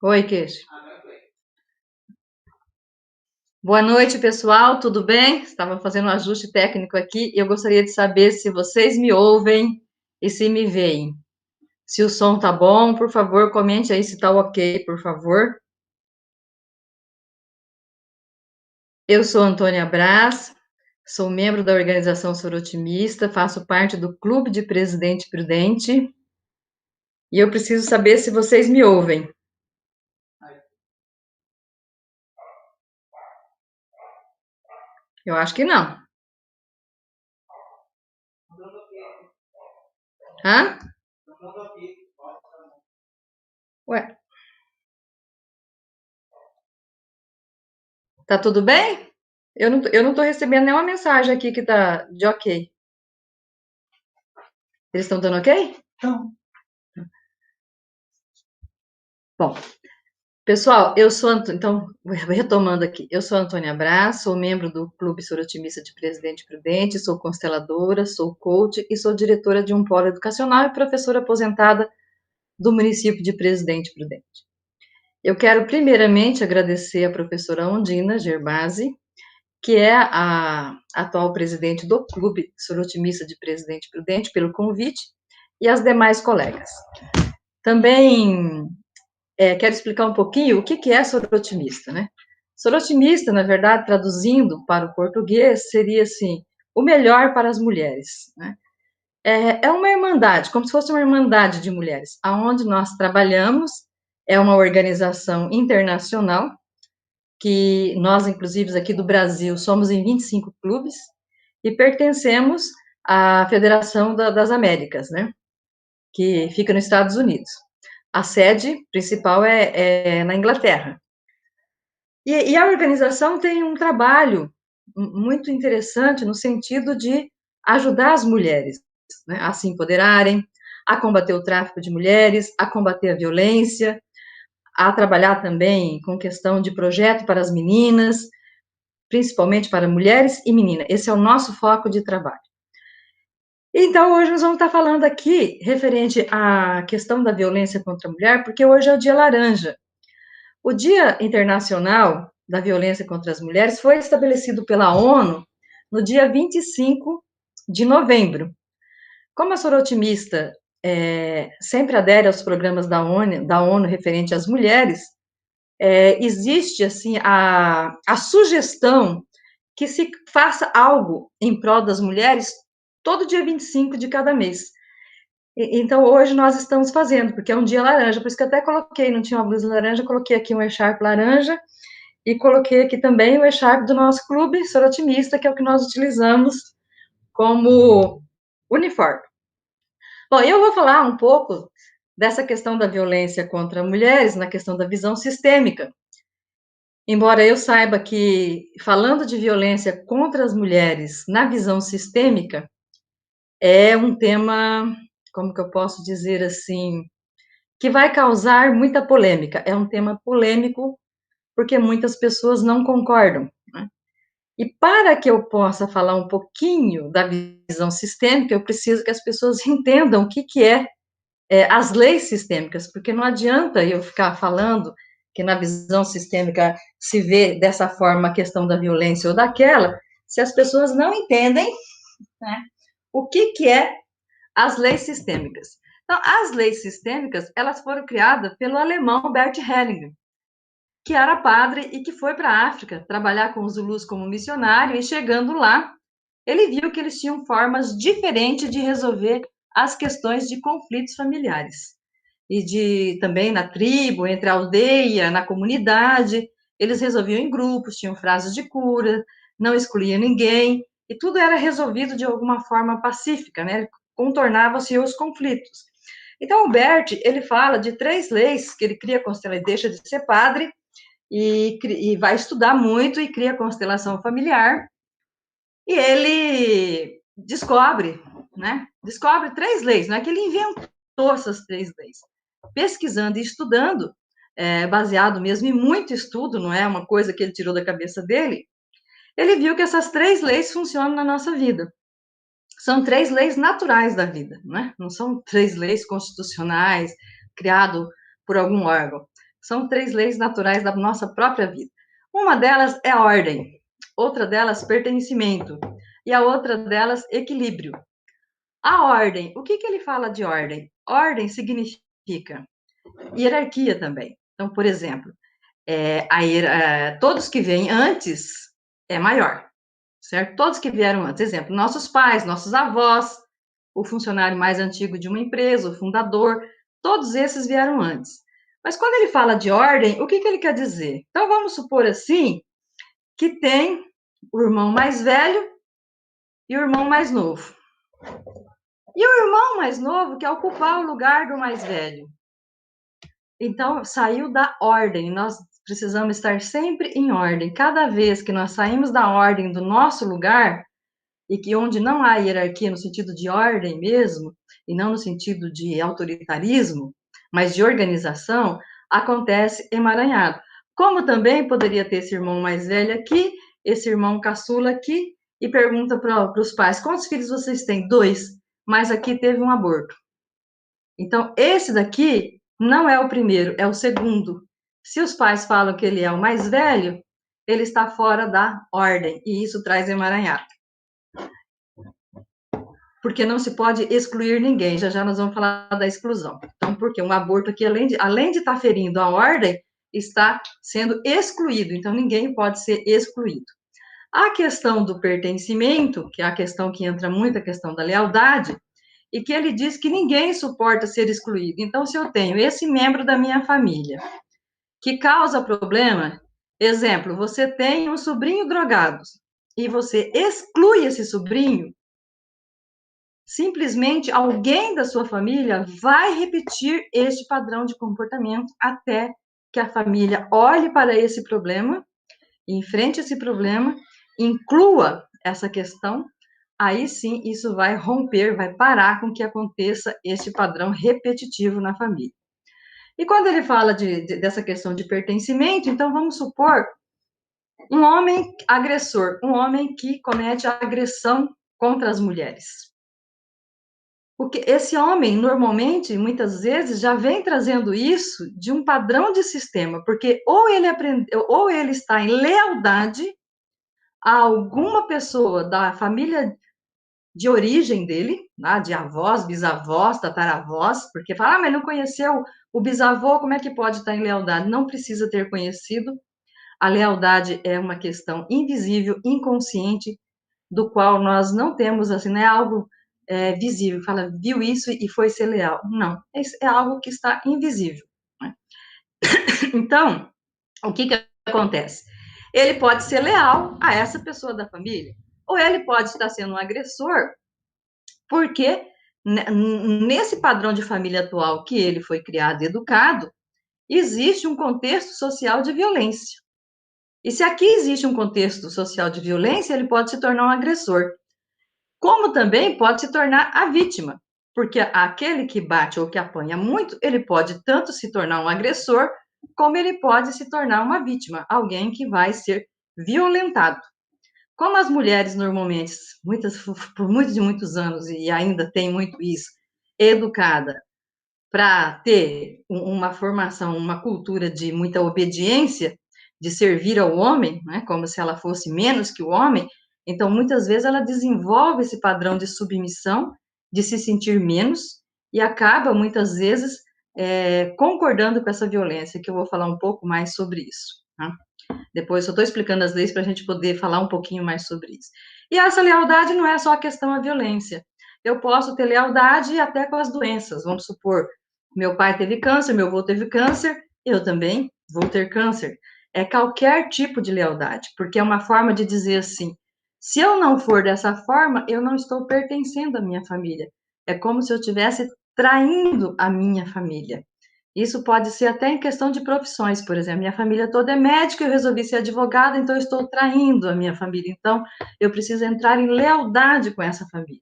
Oi, Queijo. Boa noite, pessoal. Tudo bem? Estava fazendo um ajuste técnico aqui e eu gostaria de saber se vocês me ouvem e se me veem. Se o som tá bom, por favor, comente aí se tá ok, por favor. Eu sou Antônia Brás, sou membro da organização Soro Otimista, faço parte do Clube de Presidente Prudente e eu preciso saber se vocês me ouvem. Eu acho que não. Hã? Ué, tá tudo bem? Eu não tô recebendo nenhuma mensagem aqui que tá de ok. Eles estão dando ok? Bom, pessoal, então, retomando aqui, eu sou Antônia Brás, sou membro do Clube Soro Otimista de Presidente Prudente, sou consteladora, sou coach e sou diretora de um polo educacional e professora aposentada do município de Presidente Prudente. Eu quero primeiramente agradecer a professora Ondina Gerbasi, que é a atual presidente do Clube Soro Otimista de Presidente Prudente, pelo convite, e as demais colegas. Também quero explicar um pouquinho o que é sorotimista, né? Sorotimista, na verdade, traduzindo para o português, seria assim, o melhor para as mulheres, né? É uma irmandade, como se fosse uma irmandade de mulheres, aonde nós trabalhamos, é uma organização internacional, que nós, inclusive, aqui do Brasil, somos em 25 clubes, e pertencemos à Federação das Américas, né? Que fica nos Estados Unidos. A sede principal é na Inglaterra. E a organização tem um trabalho muito interessante no sentido de ajudar as mulheres, né, a se empoderarem, a combater o tráfico de mulheres, a combater a violência, a trabalhar também com questão de projeto para as meninas, principalmente para mulheres e meninas. Esse é o nosso foco de trabalho. Então, hoje nós vamos estar falando aqui referente à questão da violência contra a mulher, porque hoje é o Dia Laranja. O Dia Internacional da Violência contra as Mulheres foi estabelecido pela ONU no dia 25 de novembro. Como a Sorotimista sempre adere aos programas da ONU referente às mulheres, existe assim a sugestão que se faça algo em prol das mulheres todo dia 25 de cada mês. Então, hoje nós estamos fazendo, porque é um dia laranja, por isso que eu até coloquei, não tinha uma blusa laranja, coloquei aqui um echarpe laranja, e coloquei aqui também o echarpe do nosso clube Sorotimista, que é o que nós utilizamos como uniforme. Bom, eu vou falar um pouco dessa questão da violência contra mulheres, na questão da visão sistêmica. Embora eu saiba que, falando de violência contra as mulheres na visão sistêmica, é um tema, como que eu posso dizer assim, que vai causar muita polêmica. É um tema polêmico, porque muitas pessoas não concordam, né? E para que eu possa falar um pouquinho da visão sistêmica, eu preciso que as pessoas entendam o que é as leis sistêmicas, porque não adianta eu ficar falando que na visão sistêmica se vê dessa forma a questão da violência ou daquela, se as pessoas não entendem, né, o que é as leis sistêmicas. Então, as leis sistêmicas, elas foram criadas pelo alemão Bert Hellinger, que era padre e que foi para a África trabalhar com os Zulus como missionário, e chegando lá, ele viu que eles tinham formas diferentes de resolver as questões de conflitos familiares. E também na tribo, entre a aldeia, na comunidade, eles resolviam em grupos, tinham frases de cura, não excluíam ninguém, e tudo era resolvido de alguma forma pacífica, né? Contornava-se os conflitos. Então, o Bert, ele fala de 3 leis que ele cria, ele deixa de ser padre, e vai estudar muito e cria constelação familiar, e ele descobre, né? Descobre 3 leis, não é que ele inventou essas 3 leis. Pesquisando e estudando, baseado mesmo em muito estudo, não é uma coisa que ele tirou da cabeça dele, ele viu que essas 3 leis funcionam na nossa vida. São 3 leis naturais da vida, né? Não são 3 leis constitucionais, criado por algum órgão. São 3 leis naturais da nossa própria vida. Uma delas é a ordem, outra delas, pertencimento, e a outra delas, equilíbrio. A ordem, o que ele fala de ordem? Ordem significa hierarquia também. Então, por exemplo, todos que vêm antes é maior, certo? Todos que vieram antes, exemplo, nossos pais, nossos avós, o funcionário mais antigo de uma empresa, o fundador, todos esses vieram antes. Mas quando ele fala de ordem, o que ele quer dizer? Então, vamos supor assim, que tem o irmão mais velho e o irmão mais novo. E o irmão mais novo quer ocupar o lugar do mais velho. Então, saiu da ordem. Nós precisamos estar sempre em ordem. Cada vez que nós saímos da ordem do nosso lugar, e que onde não há hierarquia no sentido de ordem mesmo, e não no sentido de autoritarismo, mas de organização, acontece emaranhado. Como também poderia ter esse irmão mais velho aqui, esse irmão caçula aqui, e pergunta para os pais, quantos filhos vocês têm? 2, mas aqui teve um aborto. Então, esse daqui não é o primeiro, é o segundo. Se os pais falam que ele é o mais velho, ele está fora da ordem, e isso traz emaranhado. Porque não se pode excluir ninguém, já nós vamos falar da exclusão. Então, porque um aborto aqui, além de estar ferindo a ordem, está sendo excluído, então ninguém pode ser excluído. A questão do pertencimento, que é a questão que entra muito, a questão da lealdade, e que ele diz que ninguém suporta ser excluído. Então, se eu tenho esse membro da minha família que causa problema, exemplo, você tem um sobrinho drogado e você exclui esse sobrinho, simplesmente alguém da sua família vai repetir este padrão de comportamento até que a família olhe para esse problema, enfrente esse problema, inclua essa questão, aí sim isso vai romper, vai parar com que aconteça este padrão repetitivo na família. E quando ele fala dessa questão de pertencimento, então vamos supor um homem agressor, um homem que comete agressão contra as mulheres. Porque esse homem, normalmente, muitas vezes, já vem trazendo isso de um padrão de sistema, porque ou ele aprendeu, ou ele está em lealdade a alguma pessoa da família de origem dele, de avós, bisavós, tataravós, porque fala, mas não conheceu o bisavô, como é que pode estar em lealdade? Não precisa ter conhecido. A lealdade é uma questão invisível, inconsciente, do qual nós não temos, assim, não é algo visível, fala, viu isso e foi ser leal. Não, é algo que está invisível. Né? Então, o que acontece? Ele pode ser leal a essa pessoa da família, ou ele pode estar sendo um agressor, porque nesse padrão de família atual que ele foi criado e educado, existe um contexto social de violência. E se aqui existe um contexto social de violência, ele pode se tornar um agressor. Como também pode se tornar a vítima, porque aquele que bate ou que apanha muito, ele pode tanto se tornar um agressor, como ele pode se tornar uma vítima, alguém que vai ser violentado. Como as mulheres normalmente, por muitos anos, e ainda tem muito isso, educada para ter uma formação, uma cultura de muita obediência, de servir ao homem, né, como se ela fosse menos que o homem, então muitas vezes ela desenvolve esse padrão de submissão, de se sentir menos, e acaba muitas vezes concordando com essa violência, que eu vou falar um pouco mais sobre isso. Tá? Depois eu estou explicando as leis para a gente poder falar um pouquinho mais sobre isso. E essa lealdade não é só a questão da violência. Eu posso ter lealdade até com as doenças. Vamos supor, meu pai teve câncer, meu avô teve câncer, eu também vou ter câncer. É qualquer tipo de lealdade, porque é uma forma de dizer assim, se eu não for dessa forma, eu não estou pertencendo à minha família. É como se eu estivesse traindo a minha família. Isso pode ser até em questão de profissões, por exemplo, minha família toda é médica, eu resolvi ser advogada, então eu estou traindo a minha família. Então, eu preciso entrar em lealdade com essa família.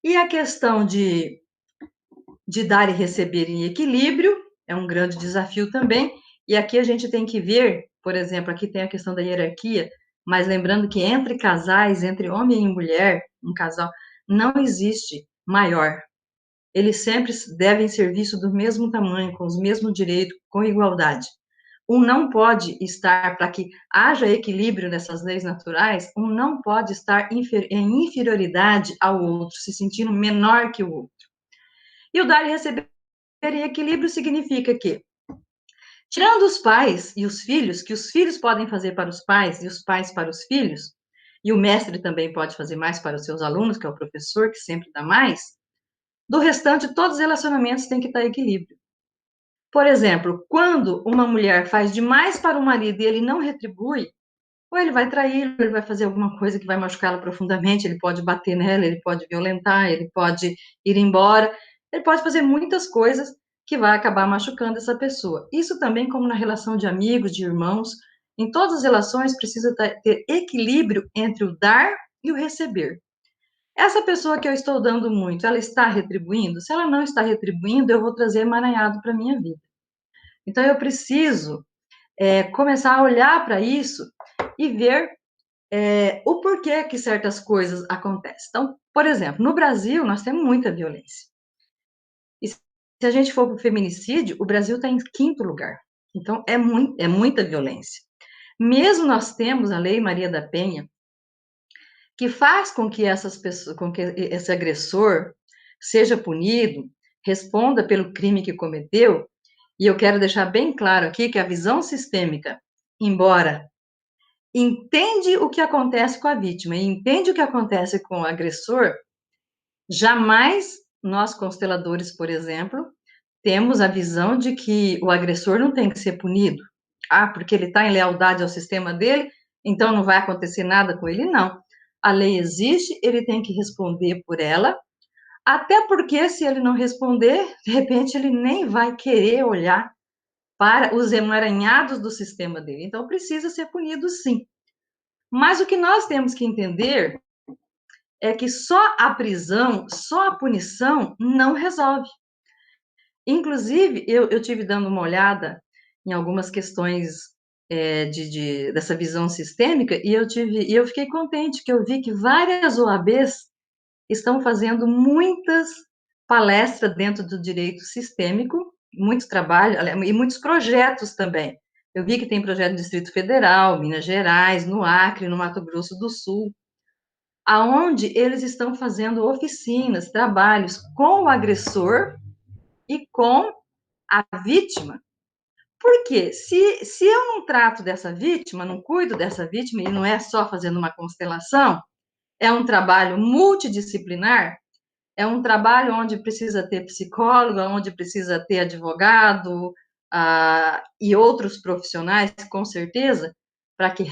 E a questão de dar e receber em equilíbrio é um grande desafio também. E aqui a gente tem que ver, por exemplo, aqui tem a questão da hierarquia, mas lembrando que entre casais, entre homem e mulher, um casal, não existe maior. eles sempre devem ser vistos do mesmo tamanho, com os mesmos direitos, com igualdade. Um não pode estar, para que haja equilíbrio nessas leis naturais, um não pode estar em inferioridade ao outro, se sentindo menor que o outro. E o dar e receber em equilíbrio significa que, tirando os pais e os filhos, que os filhos podem fazer para os pais e os pais para os filhos, e o mestre também pode fazer mais para os seus alunos, que é o professor, que sempre dá mais, do restante, todos os relacionamentos têm que estar em equilíbrio. Por exemplo, quando uma mulher faz demais para o marido e ele não retribui, ou ele vai trair, ou ele vai fazer alguma coisa que vai machucá-la profundamente, ele pode bater nela, ele pode violentar, ele pode ir embora, ele pode fazer muitas coisas que vai acabar machucando essa pessoa. Isso também como na relação de amigos, de irmãos, em todas as relações precisa ter equilíbrio entre o dar e o receber. Essa pessoa que eu estou dando muito, ela está retribuindo? Se ela não está retribuindo, eu vou trazer emaranhado para a minha vida. Então, eu preciso começar a olhar para isso e ver o porquê que certas coisas acontecem. Então, por exemplo, no Brasil, nós temos muita violência. E se a gente for para o feminicídio, o Brasil está em quinto lugar. Então, é muita violência. Mesmo nós temos a Lei Maria da Penha, que faz com que essas pessoas, com que esse agressor seja punido, responda pelo crime que cometeu, e eu quero deixar bem claro aqui que a visão sistêmica, embora entende o que acontece com a vítima e entende o que acontece com o agressor, jamais nós consteladores, por exemplo, temos a visão de que o agressor não tem que ser punido. Ah, porque ele está em lealdade ao sistema dele, então não vai acontecer nada com ele, não. A lei existe, ele tem que responder por ela, até porque se ele não responder, de repente ele nem vai querer olhar para os emaranhados do sistema dele. Então precisa ser punido sim. Mas o que nós temos que entender é que só a prisão, só a punição não resolve. Inclusive, eu tive dando uma olhada em algumas questões dessa visão sistêmica e eu fiquei contente que eu vi que várias OABs estão fazendo muitas palestras dentro do direito sistêmico, muito trabalho e muitos projetos também. Eu vi que tem projeto no Distrito Federal, Minas Gerais, no Acre, no Mato Grosso do Sul, aonde eles estão fazendo oficinas, trabalhos com o agressor e com a vítima. Por quê? Se eu não trato dessa vítima, não cuido dessa vítima, e não é só fazendo uma constelação, é um trabalho multidisciplinar, é um trabalho onde precisa ter psicólogo, onde precisa ter advogado e outros profissionais, com certeza, para que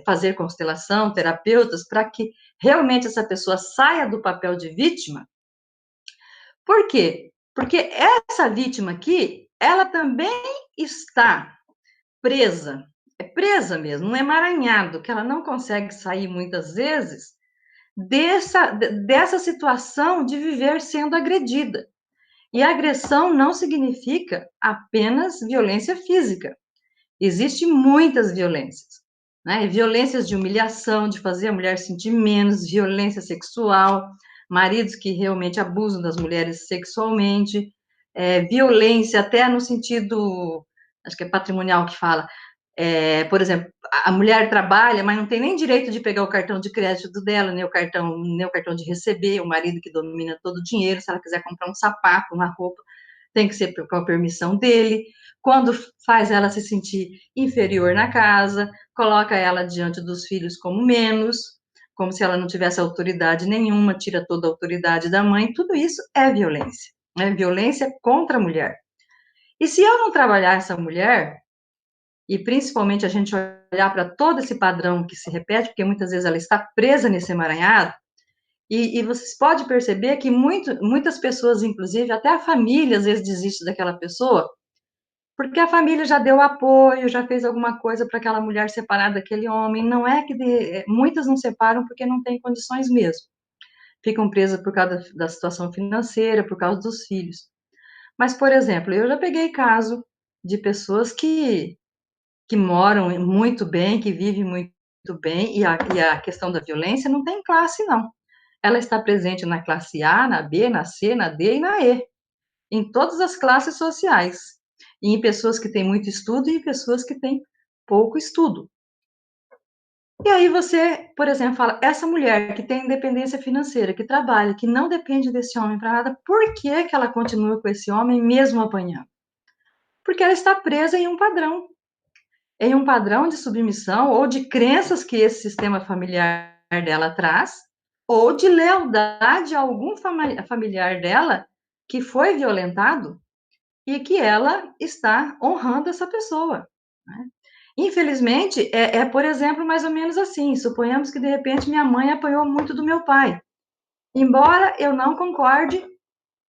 fazer constelação, terapeutas, para que realmente essa pessoa saia do papel de vítima. Por quê? Porque essa vítima aqui, ela também está presa, é presa mesmo, um emaranhado, que ela não consegue sair muitas vezes dessa situação de viver sendo agredida. E agressão não significa apenas violência física. Existem muitas violências, né? Violências de humilhação, de fazer a mulher sentir menos, violência sexual, maridos que realmente abusam das mulheres sexualmente, violência até no sentido, acho que é patrimonial que fala, por exemplo, a mulher trabalha, mas não tem nem direito de pegar o cartão de crédito dela, nem o cartão de receber, o marido que domina todo o dinheiro, se ela quiser comprar um sapato, uma roupa, tem que ser com a permissão dele. Quando faz ela se sentir inferior na casa, coloca ela diante dos filhos como menos, como se ela não tivesse autoridade nenhuma, tira toda a autoridade da mãe, tudo isso é violência, né? Violência contra a mulher. E se eu não trabalhar essa mulher, e principalmente a gente olhar para todo esse padrão que se repete, porque muitas vezes ela está presa nesse emaranhado, e vocês podem perceber que muitas pessoas, inclusive, até a família, às vezes, desiste daquela pessoa, porque a família já deu apoio, já fez alguma coisa para aquela mulher separar daquele homem. Não é que muitas não separam porque não têm condições mesmo. Ficam presas por causa da situação financeira, por causa dos filhos. Mas, por exemplo, eu já peguei caso de pessoas que moram muito bem, que vivem muito bem, e a questão da violência não tem classe, não. ela está presente na classe A, na B, na C, na D e na E, em todas as classes sociais, e em pessoas que têm muito estudo e em pessoas que têm pouco estudo. E aí você, por exemplo, fala, essa mulher que tem independência financeira, que trabalha, que não depende desse homem para nada, por que que ela continua com esse homem mesmo apanhando? Porque ela está presa em um padrão de submissão ou de crenças que esse sistema familiar dela traz, ou de lealdade a algum familiar dela que foi violentado e que ela está honrando essa pessoa, né? Infelizmente, por exemplo, mais ou menos assim, suponhamos que, de repente, minha mãe apanhou muito do meu pai. Embora eu não concorde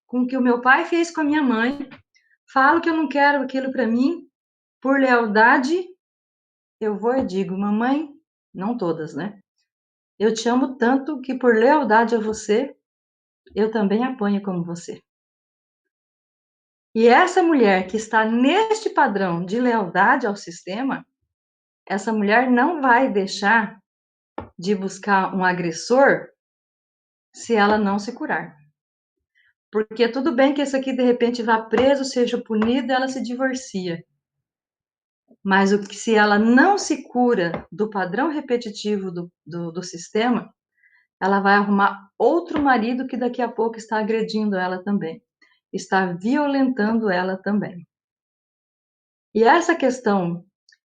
com o que o meu pai fez com a minha mãe, falo que eu não quero aquilo para mim, por lealdade, eu vou e digo, mamãe, não todas, né? Eu te amo tanto que, por lealdade a você, eu também apanho como você. E essa mulher que está neste padrão de lealdade ao sistema, essa mulher não vai deixar de buscar um agressor se ela não se curar. Porque tudo bem que esse aqui, de repente, vá preso, seja punido, ela se divorcia. Mas se ela não se cura do padrão repetitivo do sistema, ela vai arrumar outro marido que daqui a pouco está agredindo ela também, está violentando ela também. E essa questão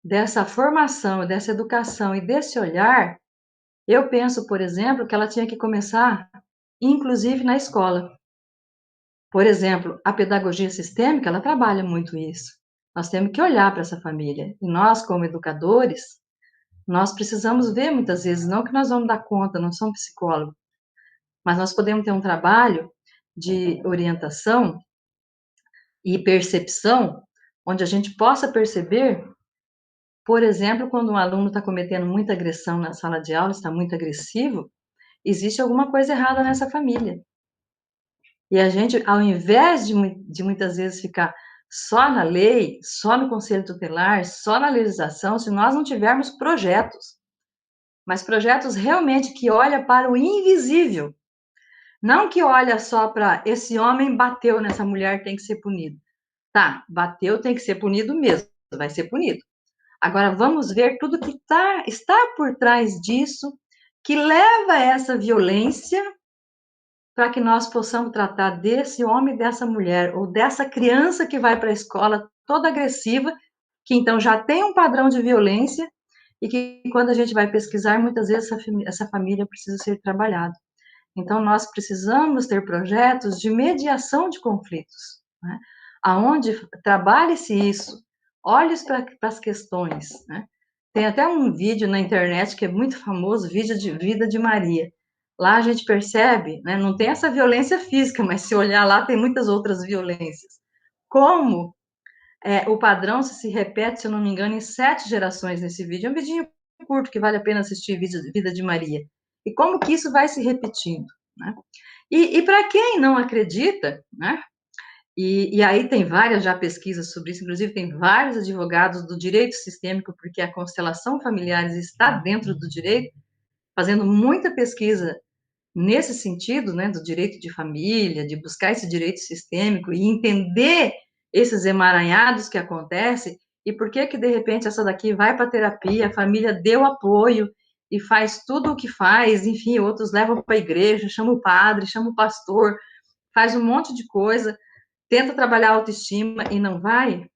dessa formação, dessa educação e desse olhar, eu penso, por exemplo, que ela tinha que começar, inclusive, na escola. Por exemplo, a pedagogia sistêmica, ela trabalha muito isso. Nós temos que olhar para essa família. E nós, como educadores, nós precisamos ver muitas vezes, não que nós vamos dar conta, não somos psicólogos, mas nós podemos ter um trabalho de orientação e percepção, onde a gente possa perceber, por exemplo, quando um aluno está cometendo muita agressão na sala de aula, está muito agressivo, existe alguma coisa errada nessa família. E a gente, ao invés de muitas vezes ficar só na lei, só no conselho tutelar, só na legislação, se nós não tivermos projetos, mas projetos realmente que olham para o invisível, não que olha só para esse homem bateu nessa mulher, tem que ser punido. Tá, bateu, tem que ser punido mesmo, vai ser punido. Agora vamos ver tudo que está por trás disso, que leva a essa violência, para que nós possamos tratar desse homem e dessa mulher, ou dessa criança que vai para a escola toda agressiva, que então já tem um padrão de violência, e que quando a gente vai pesquisar, muitas vezes essa família precisa ser trabalhada. Então, nós precisamos ter projetos de mediação de conflitos, né? Aonde trabalhe-se isso, olhe para as questões, né? Tem até um vídeo na internet que é muito famoso, vídeo de Vida de Maria. Lá a gente percebe, né, não tem essa violência física, mas se olhar lá tem muitas outras violências. Como o padrão se repete, se eu não me engano, em 7 gerações nesse vídeo. É um vidinho curto que vale a pena assistir, Vida de Maria. E como que isso vai se repetindo, né? E para quem não acredita, né? E aí tem várias já pesquisas sobre isso, inclusive tem vários advogados do direito sistêmico, porque a constelação familiares está dentro do direito, fazendo muita pesquisa nesse sentido, né, do direito de família, de buscar esse direito sistêmico e entender esses emaranhados que acontecem e por que que de repente essa daqui vai para terapia, a família deu apoio e faz tudo o que faz, enfim, outros levam para a igreja, chama o padre, chama o pastor, faz um monte de coisa, tenta trabalhar a autoestima e não vai,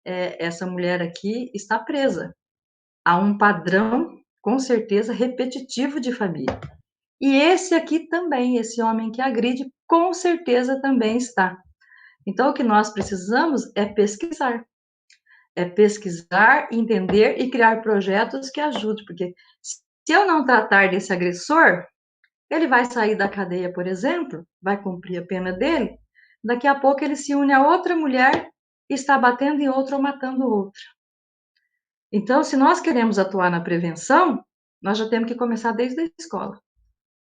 essa mulher aqui está presa a um padrão, com certeza, repetitivo de família. E esse aqui também, esse homem que agride, com certeza também está. Então, o que nós precisamos é pesquisar. É pesquisar, entender e criar projetos que ajudem. Porque se eu não tratar desse agressor, ele vai sair da cadeia, por exemplo, vai cumprir a pena dele, daqui a pouco ele se une a outra mulher e está batendo em outra ou matando outra. Então, se nós queremos atuar na prevenção, nós já temos que começar desde a escola,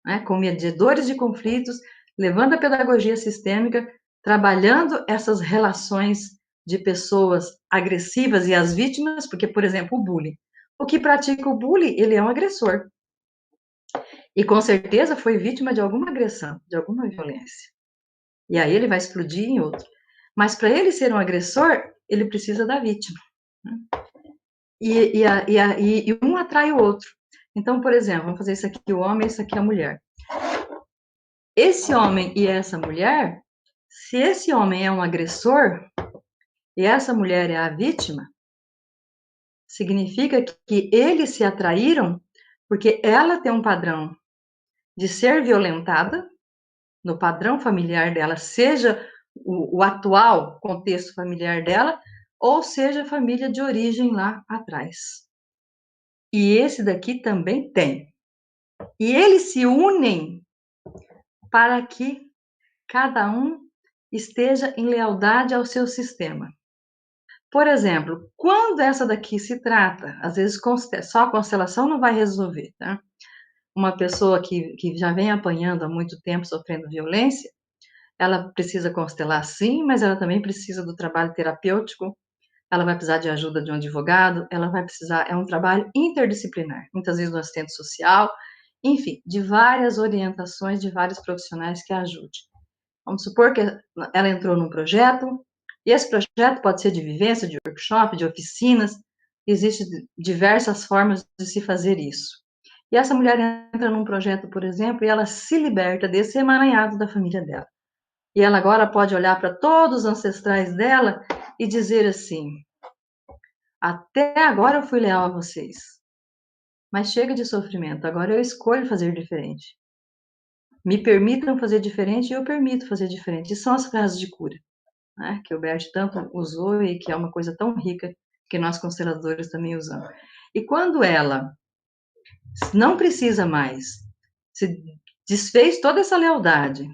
né, com mediadores de conflitos, levando a pedagogia sistêmica, trabalhando essas relações de pessoas agressivas e as vítimas, porque, por exemplo, o bullying. O que pratica o bullying, ele é um agressor. E com certeza foi vítima de alguma agressão, de alguma violência. E aí ele vai explodir em outro. Mas para ele ser um agressor, ele precisa da vítima. Né? E um atrai o outro. Então, por exemplo, vamos fazer isso aqui o homem, isso aqui a mulher. Esse homem e essa mulher, se esse homem é um agressor e essa mulher é a vítima, significa que eles se atraíram porque ela tem um padrão de ser violentada, no padrão familiar dela, seja o atual contexto familiar dela, ou seja a família de origem lá atrás. E esse daqui também tem. E eles se unem para que cada um esteja em lealdade ao seu sistema. Por exemplo, quando essa daqui se trata, às vezes só a constelação não vai resolver, tá? Uma pessoa que já vem apanhando há muito tempo, sofrendo violência, ela precisa constelar sim, mas ela também precisa do trabalho terapêutico, ela vai precisar de ajuda de um advogado, ela vai precisar, é um trabalho interdisciplinar, muitas vezes do assistente social, enfim, de várias orientações de vários profissionais que ajudem. Vamos supor que ela entrou num projeto, e esse projeto pode ser de vivência, de workshop, de oficinas, existem diversas formas de se fazer isso. E essa mulher entra num projeto, por exemplo, e ela se liberta desse emaranhado da família dela. E ela agora pode olhar para todos os ancestrais dela e dizer assim: até agora eu fui leal a vocês, mas chega de sofrimento, agora eu escolho fazer diferente. Me permitam fazer diferente e eu permito fazer diferente. E são as frases de cura, né, que o Bert tanto usou e que é uma coisa tão rica que nós consteladores também usamos. E quando ela não precisa mais, se desfez toda essa lealdade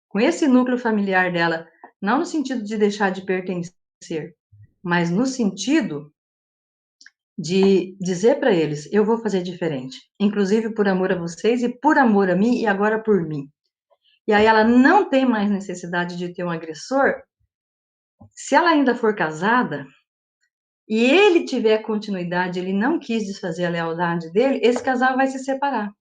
com esse núcleo familiar dela, não no sentido de deixar de pertencer, mas no sentido de dizer para eles, eu vou fazer diferente, inclusive por amor a vocês e por amor a mim e agora por mim. E aí ela não tem mais necessidade de ter um agressor. Se ela ainda for casada e ele tiver continuidade, ele não quis desfazer a lealdade dele, esse casal vai se separar.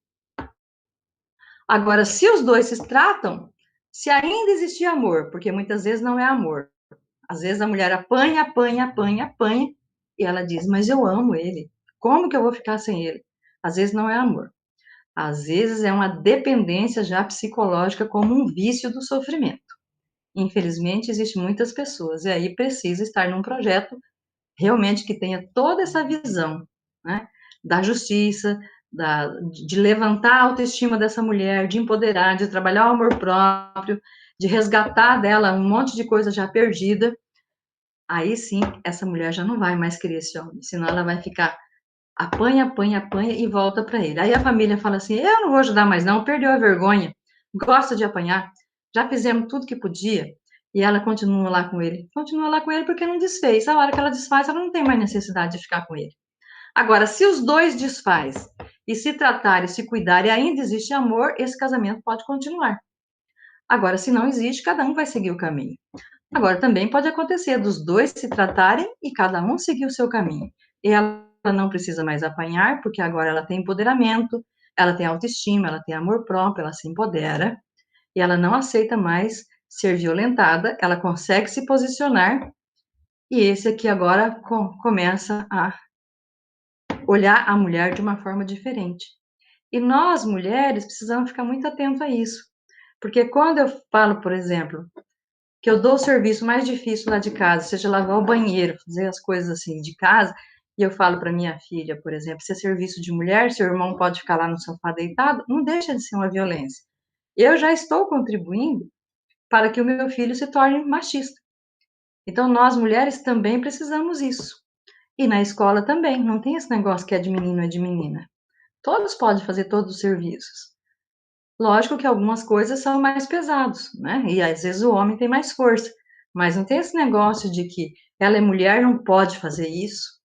Agora, se os dois se tratam, se ainda existir amor, porque muitas vezes não é amor, às vezes a mulher apanha, apanha, apanha, apanha, e ela diz, mas eu amo ele, como que eu vou ficar sem ele? Às vezes não é amor, às vezes é uma dependência já psicológica como um vício do sofrimento. Infelizmente, existem muitas pessoas, e aí precisa estar num projeto realmente que tenha toda essa visão, né, da justiça, de levantar a autoestima dessa mulher, de empoderar, de trabalhar o amor próprio, de resgatar dela um monte de coisa já perdida. Aí sim, essa mulher já não vai mais querer esse homem, senão ela vai ficar apanha, apanha, apanha e volta para ele. Aí a família fala assim: eu não vou ajudar mais, não, perdeu a vergonha, gosta de apanhar, já fizemos tudo que podia. E ela continua lá com ele. Continua lá com ele porque não desfez. A hora que ela desfaz, ela não tem mais necessidade de ficar com ele. Agora, se os dois desfaz e se tratarem, se cuidarem, e ainda existe amor, esse casamento pode continuar. Agora, se não existe, cada um vai seguir o caminho. Agora, também pode acontecer dos dois se tratarem e cada um seguir o seu caminho. E ela não precisa mais apanhar, porque agora ela tem empoderamento, ela tem autoestima, ela tem amor próprio, ela se empodera, e ela não aceita mais ser violentada, ela consegue se posicionar, e esse aqui agora começa a olhar a mulher de uma forma diferente. E nós, mulheres, precisamos ficar muito atento a isso. Porque quando eu falo, por exemplo, que eu dou o serviço mais difícil lá de casa, seja lavar o banheiro, fazer as coisas assim de casa, e eu falo para minha filha, por exemplo, se é serviço de mulher, seu irmão pode ficar lá no sofá deitado, não deixa de ser uma violência. Eu já estou contribuindo para que o meu filho se torne machista. Então, nós mulheres também precisamos isso. E na escola também, não tem esse negócio que é de menino é de menina. Todos podem fazer todos os serviços. Lógico que algumas coisas são mais pesados, né? E às vezes o homem tem mais força. Mas não tem esse negócio de que ela é mulher, não pode fazer isso,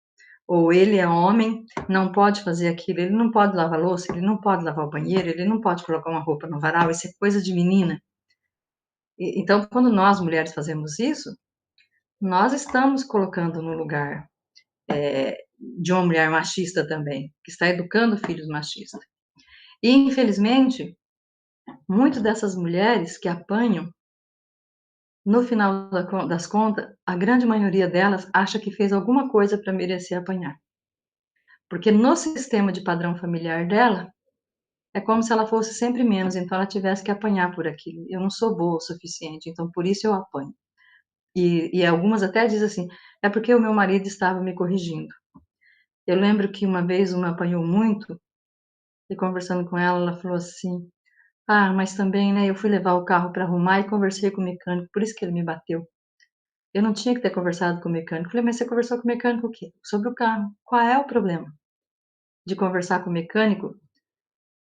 ou ele é homem, não pode fazer aquilo, ele não pode lavar louça, ele não pode lavar o banheiro, ele não pode colocar uma roupa no varal, isso é coisa de menina. Então, quando nós mulheres fazemos isso, nós estamos colocando no lugar de uma mulher machista também, que está educando filhos machistas. E, infelizmente, muitas dessas mulheres que apanham, no final das contas, a grande maioria delas acha que fez alguma coisa para merecer apanhar. Porque no sistema de padrão familiar dela, é como se ela fosse sempre menos, então ela tivesse que apanhar por aquilo. Eu não sou boa o suficiente, então por isso eu apanho. E algumas até dizem assim, é porque o meu marido estava me corrigindo. Eu lembro que uma vez uma apanhou muito, e conversando com ela, ela falou assim, ah, mas também, né, eu fui levar o carro para arrumar e conversei com o mecânico, por isso que ele me bateu. Eu não tinha que ter conversado com o mecânico. Eu falei, mas você conversou com o mecânico o quê? Sobre o carro. Qual é o problema de conversar com o mecânico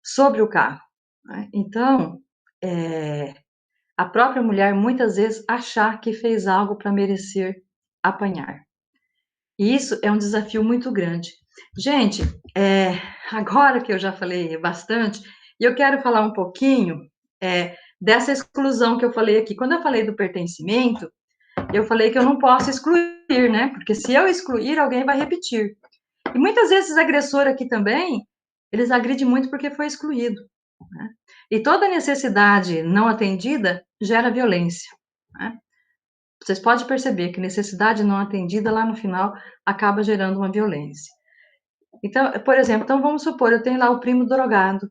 sobre o carro? Né? Então, a própria mulher muitas vezes achar que fez algo para merecer apanhar. E isso é um desafio muito grande. Gente, agora que eu já falei bastante, eu quero falar um pouquinho dessa exclusão que eu falei aqui. Quando eu falei do pertencimento, eu falei que eu não posso excluir, né? Porque se eu excluir, alguém vai repetir. E muitas vezes o agressor aqui também, eles agridem muito porque foi excluído. Né? E toda necessidade não atendida gera violência. Né? Vocês podem perceber que necessidade não atendida, lá no final, acaba gerando uma violência. Então, por exemplo, então vamos supor, eu tenho lá o primo drogado,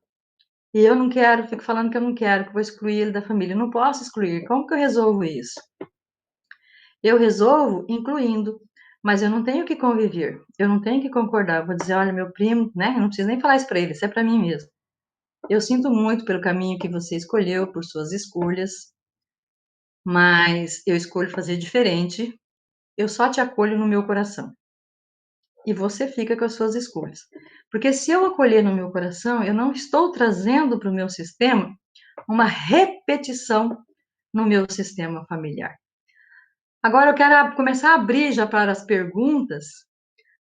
e eu não quero, fico falando que eu não quero, que vou excluir ele da família. Eu não posso excluir. Como que eu resolvo isso? Eu resolvo incluindo, mas eu não tenho que conviver, eu não tenho que concordar. Eu vou dizer, olha, meu primo, né? Eu não preciso nem falar isso para ele, isso é para mim mesmo. Eu sinto muito pelo caminho que você escolheu, por suas escolhas, mas eu escolho fazer diferente. Eu só te acolho no meu coração. E você fica com as suas escolhas. Porque se eu acolher no meu coração, eu não estou trazendo para o meu sistema uma repetição no meu sistema familiar. Agora eu quero começar a abrir já para as perguntas,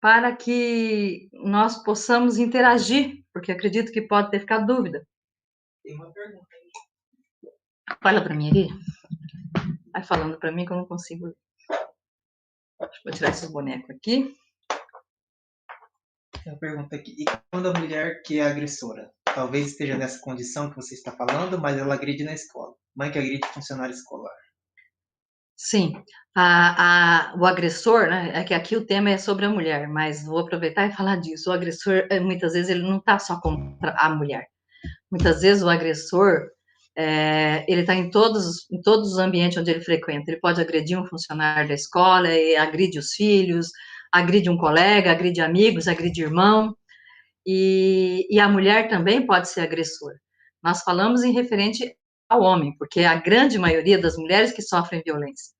para que nós possamos interagir, porque acredito que pode ter ficado dúvida. Tem uma pergunta. Fala para mim ali. Vai falando para mim que eu não consigo. Vou tirar esses bonecos aqui. Tem uma pergunta aqui. E quando a mulher que é agressora, talvez esteja nessa condição que você está falando, mas ela agride na escola. Mãe que agride funcionário escolar. Sim, o agressor, né? É que aqui o tema é sobre a mulher, mas vou aproveitar e falar disso. O agressor, muitas vezes, ele não está só contra a mulher. Muitas vezes o agressor, ele está em todos os ambientes onde ele frequenta. Ele pode agredir um funcionário da escola, agride os filhos, agride um colega, agride amigos, agride irmão. E a mulher também pode ser agressora. Nós falamos em referente ao homem, porque é a grande maioria das mulheres que sofrem violência.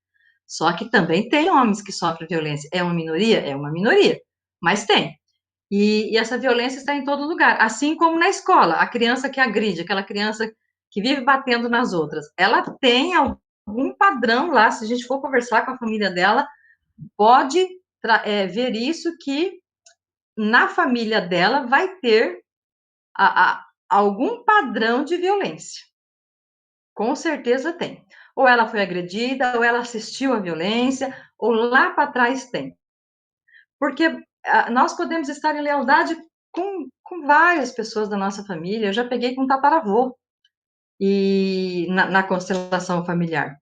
Só que também tem homens que sofrem violência. É uma minoria? É uma minoria, mas tem. E essa violência está em todo lugar, assim como na escola. A criança que agride, aquela criança que vive batendo nas outras, ela tem algum padrão lá. Se a gente for conversar com a família dela, pode ver isso, que na família dela vai ter algum padrão de violência. Com certeza tem. Ou ela foi agredida, ou ela assistiu à violência, ou lá para trás tem. Porque nós podemos estar em lealdade com várias pessoas da nossa família. Eu já peguei com tataravô na constelação familiar.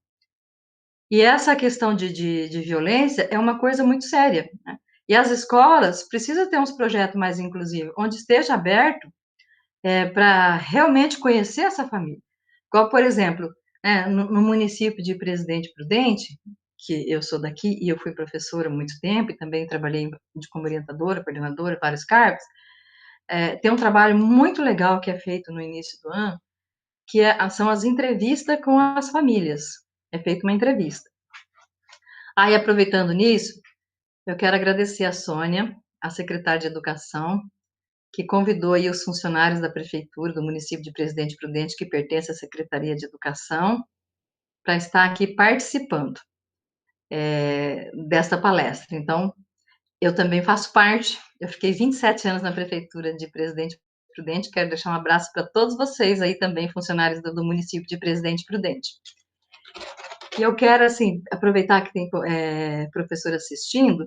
E essa questão de violência é uma coisa muito séria. Né? E as escolas precisam ter uns projetos mais inclusivos, onde esteja aberto para realmente conhecer essa família. Como, por exemplo, no município de Presidente Prudente, que eu sou daqui e eu fui professora há muito tempo e também trabalhei como orientadora, coordenadora, vários cargos, tem um trabalho muito legal que é feito no início do ano, que são as entrevistas com as famílias. É feita uma entrevista. Aí, aproveitando nisso, eu quero agradecer a Sônia, a secretária de Educação, que convidou aí os funcionários da prefeitura, do município de Presidente Prudente, que pertence à Secretaria de Educação, para estar aqui participando desta palestra. Então, eu também faço parte, eu fiquei 27 anos na prefeitura de Presidente Prudente, quero deixar um abraço para todos vocês aí também, funcionários do município de Presidente Prudente. E eu quero, assim, aproveitar que tem professor assistindo,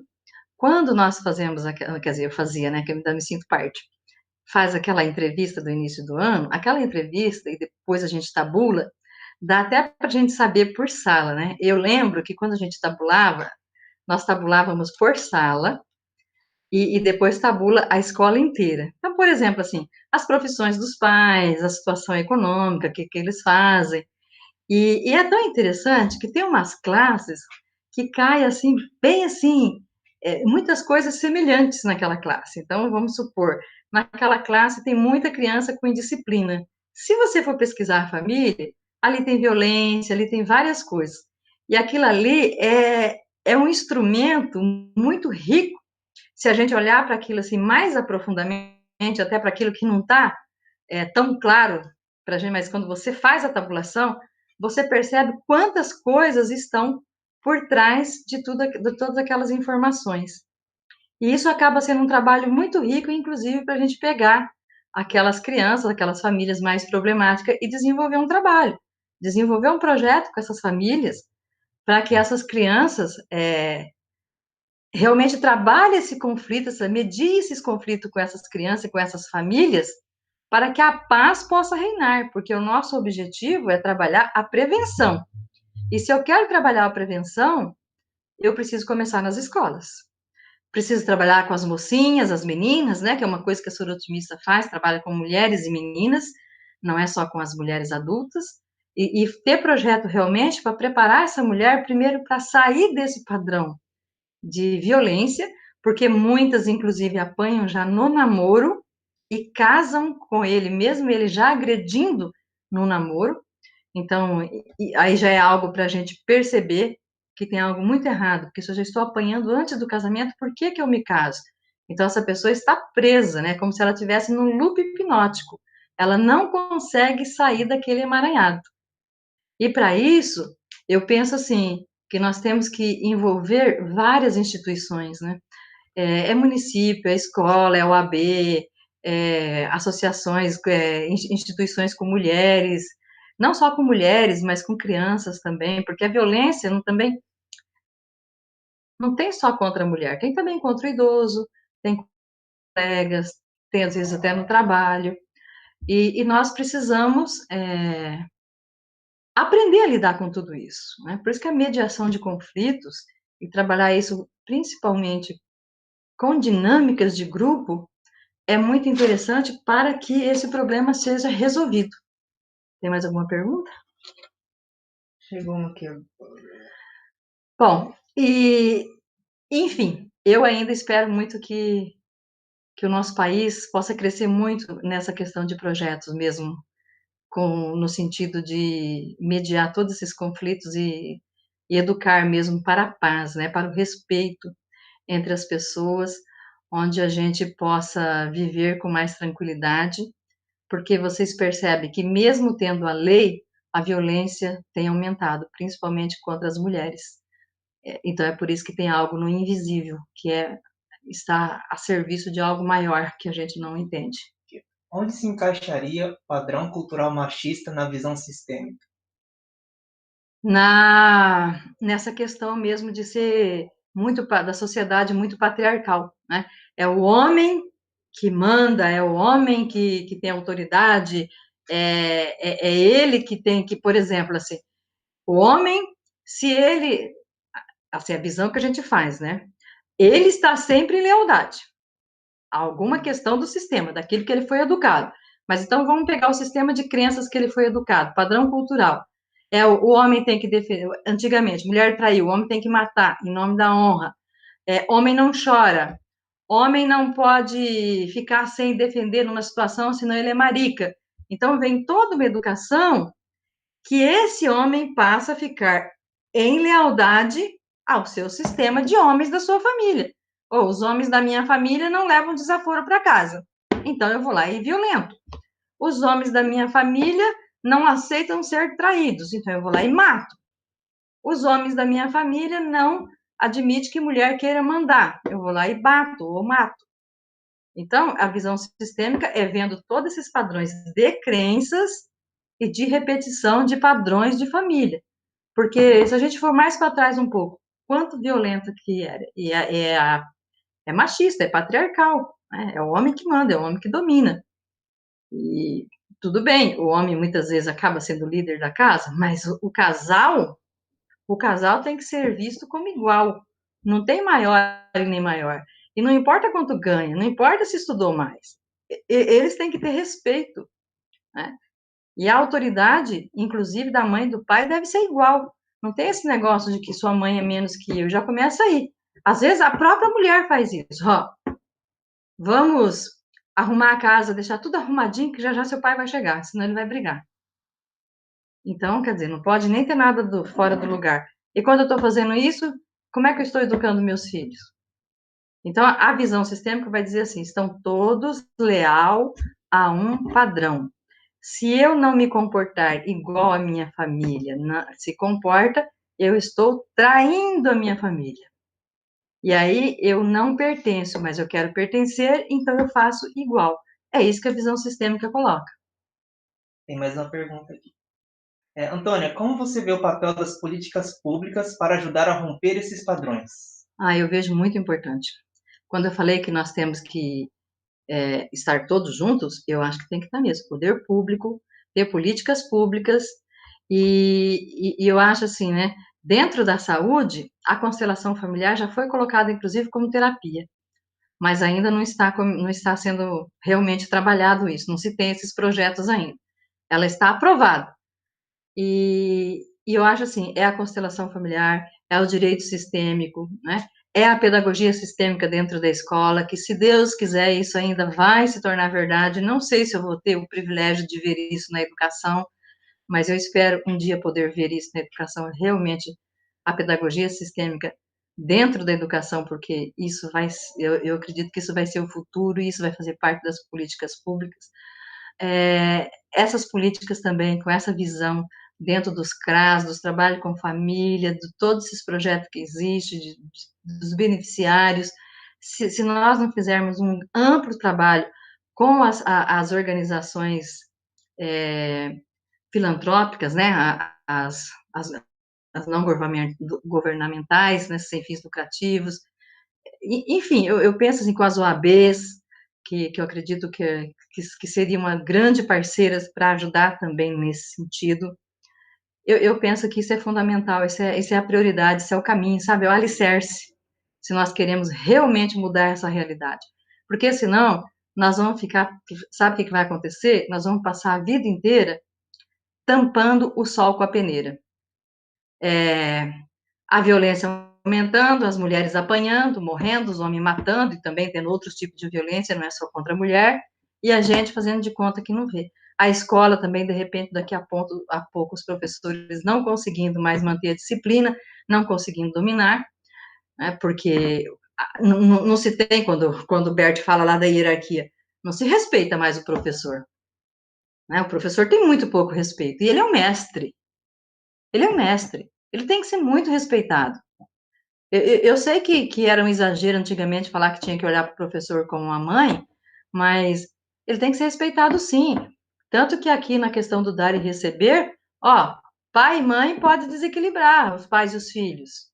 quando nós fazemos, quer dizer, eu fazia, né, que eu ainda me sinto parte, faz aquela entrevista do início do ano, aquela entrevista, e depois a gente tabula, dá até para a gente saber por sala, né? Eu lembro que quando a gente tabulava, nós tabulávamos por sala, e depois tabula a escola inteira. Então, por exemplo, assim, as profissões dos pais, a situação econômica, o que eles fazem. E é tão interessante que tem umas classes que caem assim, bem assim, muitas coisas semelhantes naquela classe. Então, vamos supor, naquela classe tem muita criança com indisciplina. Se você for pesquisar a família, ali tem violência, ali tem várias coisas. E aquilo ali é um instrumento muito rico se a gente olhar para aquilo assim mais aprofundadamente, até para aquilo que não está tão claro para a gente, mas quando você faz a tabulação, você percebe quantas coisas estão por trás de todas aquelas informações. E isso acaba sendo um trabalho muito rico, inclusive, para a gente pegar aquelas crianças, aquelas famílias mais problemáticas e desenvolver um trabalho, desenvolver um projeto com essas famílias, para que essas crianças realmente trabalhe esse conflito, medie esses conflitos com essas crianças e com essas famílias, para que a paz possa reinar, porque o nosso objetivo é trabalhar a prevenção. E se eu quero trabalhar a prevenção, eu preciso começar nas escolas. Preciso trabalhar com as mocinhas, as meninas, né, que é uma coisa que a sorotimista faz, trabalha com mulheres e meninas, não é só com as mulheres adultas, e ter projeto realmente para preparar essa mulher, primeiro, para sair desse padrão de violência, porque muitas, inclusive, apanham já no namoro e casam com ele, mesmo ele já agredindo no namoro. Então, aí já é algo para a gente perceber que tem algo muito errado, porque se eu já estou apanhando antes do casamento, por que que eu me caso? Então, essa pessoa está presa, né? Como se ela estivesse num loop hipnótico. Ela não consegue sair daquele emaranhado. E para isso, eu penso assim, que nós temos que envolver várias instituições, né? Município, é escola, é OAB, associações, instituições com mulheres, não só com mulheres, mas com crianças também, porque a violência também não tem só contra a mulher, tem também contra o idoso, tem colegas, tem às vezes até no trabalho, e nós precisamos aprender a lidar com tudo isso, né? Por isso que a mediação de conflitos e trabalhar isso principalmente com dinâmicas de grupo é muito interessante para que esse problema seja resolvido. Tem mais alguma pergunta? Chegou uma aqui. Bom, enfim, eu ainda espero muito que o nosso país possa crescer muito nessa questão de projetos mesmo, no sentido de mediar todos esses conflitos e educar mesmo para a paz, né, para o respeito entre as pessoas, onde a gente possa viver com mais tranquilidade, porque vocês percebem que mesmo tendo a lei, a violência tem aumentado, principalmente contra as mulheres. Então é por isso que tem algo no invisível, que está a serviço de algo maior que a gente não entende. Onde se encaixaria o padrão cultural machista na visão sistêmica? Nessa questão mesmo de ser muito da sociedade muito patriarcal, né? É o homem que manda, é o homem que tem autoridade, é ele que tem que, por exemplo, assim, o homem, se ele, assim, a visão que a gente faz, né? Ele está sempre em lealdade a alguma questão do sistema, daquilo que ele foi educado. Mas então vamos pegar o sistema de crenças que ele foi educado, padrão cultural. O homem tem que defender. Antigamente, mulher traiu, o homem tem que matar em nome da honra. Homem não chora. Homem não pode ficar sem defender numa situação, senão ele é marica. Então vem toda uma educação que esse homem passa a ficar em lealdade ao seu sistema de homens da sua família. Ou os homens da minha família não levam desaforo para casa. Então eu vou lá e violento. Os homens da minha família não aceitam ser traídos. Então eu vou lá e mato. Os homens da minha família não admitem que mulher queira mandar. Eu vou lá e bato ou mato. Então, a visão sistêmica é vendo todos esses padrões de crenças e de repetição de padrões de família. Porque se a gente for mais para trás um pouco, quanto violenta que era. E é machista, é patriarcal. né? É o homem que manda, é o homem que domina. E tudo bem, o homem muitas vezes acaba sendo o líder da casa, mas o casal tem que ser visto como igual. Não tem maior e nem maior. E não importa quanto ganha, não importa se estudou mais. Eles têm que ter respeito, né? E a autoridade, inclusive da mãe e do pai, deve ser igual. Não tem esse negócio de que sua mãe é menos que eu. Já começa aí. Às vezes a própria mulher faz isso. Ó, vamos arrumar a casa, deixar tudo arrumadinho, que já já seu pai vai chegar, senão ele vai brigar. Então, quer dizer, não pode nem ter nada fora do lugar. E quando eu estou fazendo isso, como é que eu estou educando meus filhos? Então, a visão sistêmica vai dizer assim: estão todos leal a um padrão. Se eu não me comportar igual a minha família se comporta, eu estou traindo a minha família. E aí eu não pertenço, mas eu quero pertencer, então eu faço igual. É isso que a visão sistêmica coloca. Tem mais uma pergunta aqui. Antônia, como você vê o papel das políticas públicas para ajudar a romper esses padrões? Eu vejo muito importante. Quando eu falei que nós temos que estar todos juntos, eu acho que tem que estar mesmo. Poder público, ter políticas públicas, e eu acho assim, né? Dentro da saúde, a constelação familiar já foi colocada, inclusive, como terapia, mas ainda não está sendo realmente trabalhado isso, não se tem esses projetos ainda. Ela está aprovada. E eu acho assim, é a constelação familiar, é o direito sistêmico, né? É a pedagogia sistêmica dentro da escola, que se Deus quiser, isso ainda vai se tornar verdade. Não sei se eu vou ter o privilégio de ver isso na educação, mas eu espero um dia poder ver isso na educação, realmente a pedagogia sistêmica dentro da educação, porque isso eu acredito que isso vai ser o futuro e isso vai fazer parte das políticas públicas. Essas políticas também, com essa visão dentro dos CRAS, dos trabalhos com família, de todos esses projetos que existem, dos beneficiários, se nós não fizermos um amplo trabalho com as organizações filantrópicas, né, as, as não governamentais, né, sem fins lucrativos, enfim, eu penso assim com as OABs, que eu acredito que seria uma grande parceira para ajudar também nesse sentido. Eu penso que isso é fundamental, isso é a prioridade, isso é o caminho, sabe? É o alicerce, se nós queremos realmente mudar essa realidade. Porque senão, nós vamos ficar, sabe o que vai acontecer? Nós vamos passar a vida inteira tampando o sol com a peneira. A violência aumentando, as mulheres apanhando, morrendo, os homens matando e também tendo outros tipos de violência, não é só contra a mulher, e a gente fazendo de conta que não vê. A escola também, de repente, daqui a pouco, os professores não conseguindo mais manter a disciplina, não conseguindo dominar, né, porque não se tem, quando o Bert fala lá da hierarquia, não se respeita mais o professor. Né? O professor tem muito pouco respeito, e ele é um mestre. Ele é um mestre. Ele tem que ser muito respeitado. Eu sei que era um exagero antigamente falar que tinha que olhar para o professor como uma mãe, mas ele tem que ser respeitado sim. Tanto que aqui na questão do dar e receber, ó, pai e mãe pode desequilibrar os pais e os filhos,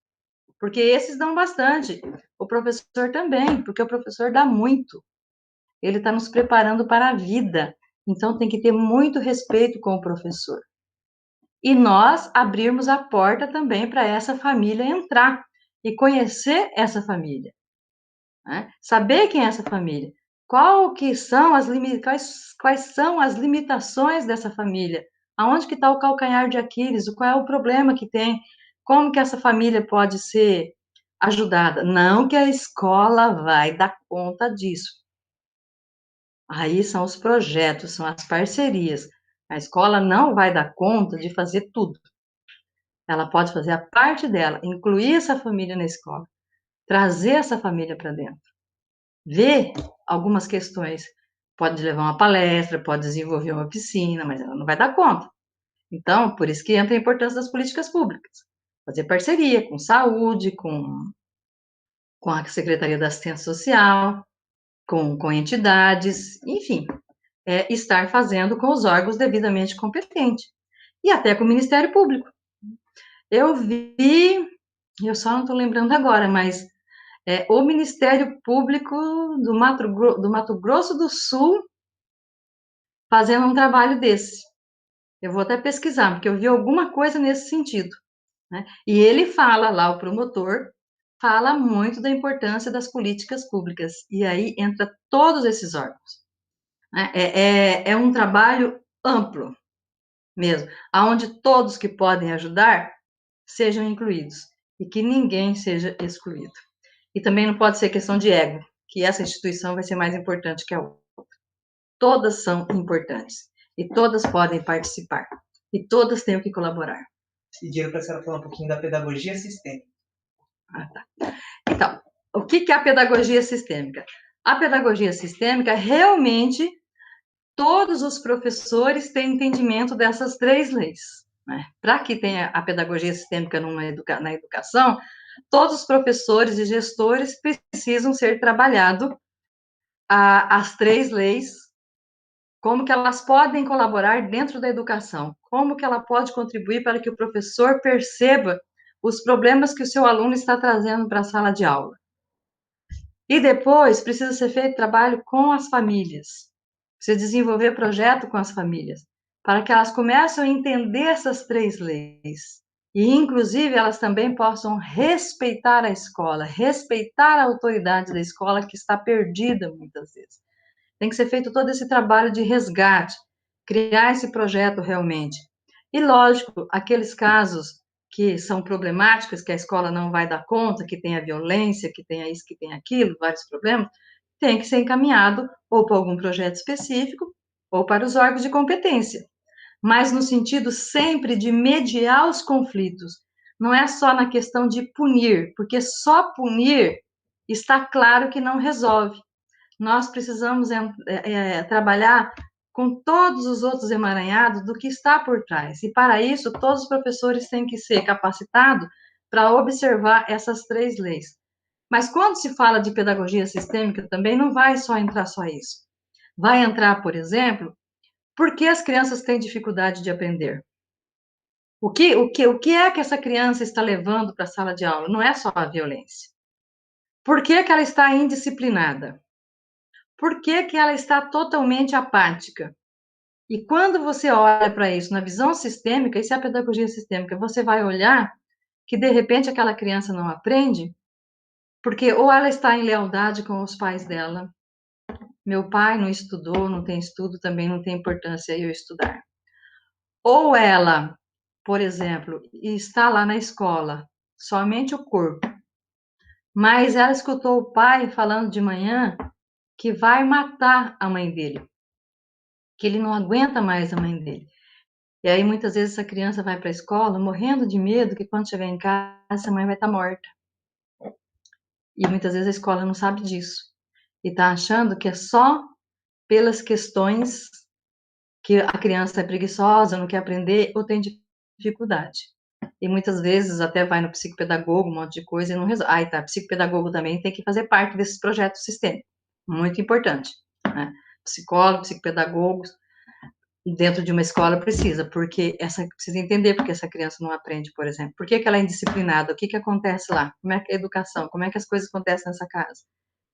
porque esses dão bastante. O professor também, porque o professor dá muito. Ele está nos preparando para a vida. Então tem que ter muito respeito com o professor. E nós abrirmos a porta também para essa família entrar e conhecer essa família, né? Saber quem é essa família, quais são as limitações dessa família, aonde que está o calcanhar de Aquiles, qual é o problema que tem, como que essa família pode ser ajudada. Não que a escola vai dar conta disso. Aí são os projetos, são as parcerias. A escola não vai dar conta de fazer tudo. Ela pode fazer a parte dela, incluir essa família na escola, trazer essa família para dentro, ver algumas questões. Pode levar uma palestra, pode desenvolver uma piscina, mas ela não vai dar conta. Então, por isso que entra a importância das políticas públicas. Fazer parceria com saúde, com a Secretaria da Assistência Social, com entidades, enfim, estar fazendo com os órgãos devidamente competentes. E até com o Ministério Público. Eu vi, eu só não estou lembrando agora, mas o Ministério Público do Mato Grosso do Sul fazendo um trabalho desse. Eu vou até pesquisar, porque eu vi alguma coisa nesse sentido, né? E ele fala lá, o promotor, fala muito da importância das políticas públicas, e aí entra todos esses órgãos, né? É um trabalho amplo mesmo, aonde todos que podem ajudar sejam incluídos, e que ninguém seja excluído. E também não pode ser questão de ego, que essa instituição vai ser mais importante que a outra. Todas são importantes, e todas podem participar, e todas têm que colaborar. Pediram para a senhora falar um pouquinho da pedagogia sistêmica. Tá. Então, o que é a pedagogia sistêmica? A pedagogia sistêmica, realmente, todos os professores têm entendimento dessas 3 leis, né? Para que tenha a pedagogia sistêmica na educação, todos os professores e gestores precisam ser trabalhado as 3 leis, como que elas podem colaborar dentro da educação, como que ela pode contribuir para que o professor perceba os problemas que o seu aluno está trazendo para a sala de aula. E depois precisa ser feito trabalho com as famílias, precisa desenvolver projeto com as famílias, para que elas comecem a entender essas 3 leis. E, inclusive, elas também possam respeitar a escola, respeitar a autoridade da escola que está perdida muitas vezes. Tem que ser feito todo esse trabalho de resgate, criar esse projeto realmente. E, lógico, aqueles casos que são problemáticos, que a escola não vai dar conta, que tem a violência, que tem isso, que tem aquilo, vários problemas, tem que ser encaminhado ou para algum projeto específico ou para os órgãos de competência, mas no sentido sempre de mediar os conflitos. Não é só na questão de punir, porque só punir está claro que não resolve. Nós precisamos trabalhar com todos os outros emaranhados do que está por trás. E, para isso, todos os professores têm que ser capacitados para observar essas 3 leis. Mas, quando se fala de pedagogia sistêmica, também não vai só entrar só isso. Vai entrar, por exemplo, por que as crianças têm dificuldade de aprender? O que é que essa criança está levando para a sala de aula? Não é só a violência. Por que ela está indisciplinada? Por que ela está totalmente apática? E quando você olha para isso na visão sistêmica, isso é a pedagogia sistêmica, você vai olhar que, de repente, aquela criança não aprende, porque ou ela está em lealdade com os pais dela, meu pai não estudou, não tem estudo, também não tem importância eu estudar. Ou ela, por exemplo, está lá na escola, somente o corpo, mas ela escutou o pai falando de manhã que vai matar a mãe dele, que ele não aguenta mais a mãe dele. E aí, muitas vezes, essa criança vai para a escola morrendo de medo que, quando chegar em casa, essa mãe vai estar morta. E muitas vezes a escola não sabe disso. E está achando que é só pelas questões que a criança é preguiçosa, não quer aprender ou tem dificuldade. E muitas vezes até vai no psicopedagogo, um monte de coisa, e não resolve. Ah, tá, psicopedagogo também tem que fazer parte desses projetos sistêmicos. Muito importante, né? Psicólogos, psicopedagogos, dentro de uma escola precisa, porque precisa entender porque essa criança não aprende, por exemplo. Por que ela é indisciplinada? O que acontece lá? Como é que é a educação? Como é que as coisas acontecem nessa casa?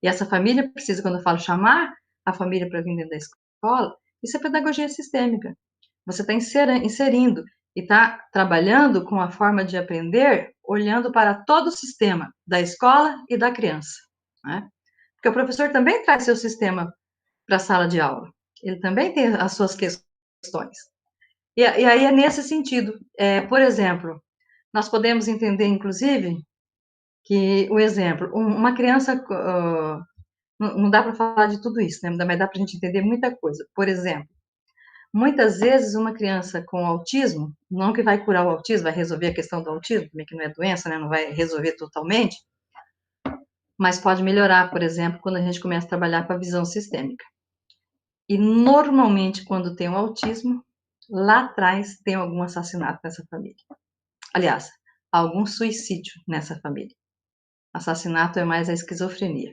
E essa família precisa, quando eu falo chamar a família para vir dentro da escola, isso é pedagogia sistêmica. Você está inserindo e está trabalhando com a forma de aprender, olhando para todo o sistema da escola e da criança, né? Porque o professor também traz seu sistema para a sala de aula. Ele também tem as suas questões. E aí é nesse sentido. Por exemplo, nós podemos entender, inclusive, que o exemplo, uma criança, não dá para falar de tudo isso, né? Mas dá para a gente entender muita coisa. Por exemplo, muitas vezes uma criança com autismo, não que vai curar o autismo, vai resolver a questão do autismo, também que não é doença, né? Não vai resolver totalmente, mas pode melhorar, por exemplo, quando a gente começa a trabalhar com a visão sistêmica. E normalmente, quando tem o autismo, lá atrás tem algum assassinato nessa família. Aliás, algum suicídio nessa família. Assassinato é mais a esquizofrenia.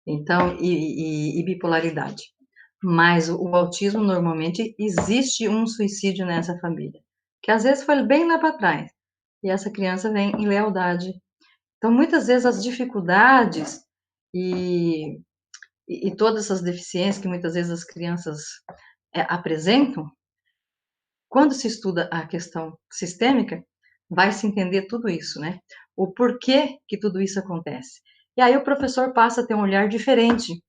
Então, e bipolaridade. Mas o autismo, normalmente, existe um suicídio nessa família. Que às vezes foi bem lá para trás. E essa criança vem em lealdade. Então, muitas vezes, as dificuldades e, e todas essas deficiências que muitas vezes as crianças apresentam, quando se estuda a questão sistêmica, vai se entender tudo isso, né? O porquê que tudo isso acontece. E aí o professor passa a ter um olhar diferente.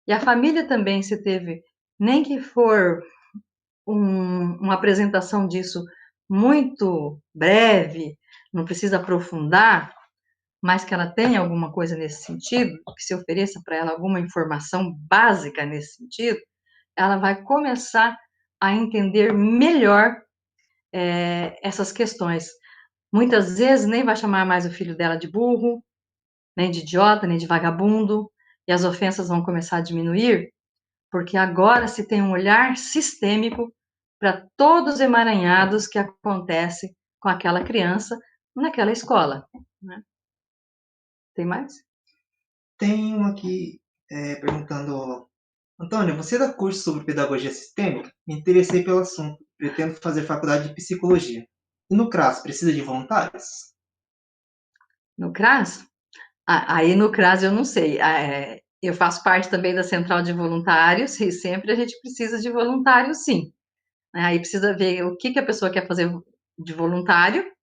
E a família também, se teve, nem que for uma apresentação disso muito breve, não precisa aprofundar, mas que ela tenha alguma coisa nesse sentido, que se ofereça para ela alguma informação básica nesse sentido, ela vai começar a entender melhor essas questões. Muitas vezes nem vai chamar mais o filho dela de burro, nem de idiota, nem de vagabundo, e as ofensas vão começar a diminuir, porque agora se tem um olhar sistêmico para todos os emaranhados que acontece com aquela criança naquela escola. Né? Tem mais? Tem um aqui perguntando: Antônio, você dá curso sobre pedagogia sistêmica? Me interessei pelo assunto. Pretendo fazer faculdade de psicologia. E no CRAS, precisa de voluntários? No CRAS? Aí no CRAS eu não sei. Eu faço parte também da central de voluntários e sempre a gente precisa de voluntários, sim. Aí precisa ver o que a pessoa quer fazer de voluntário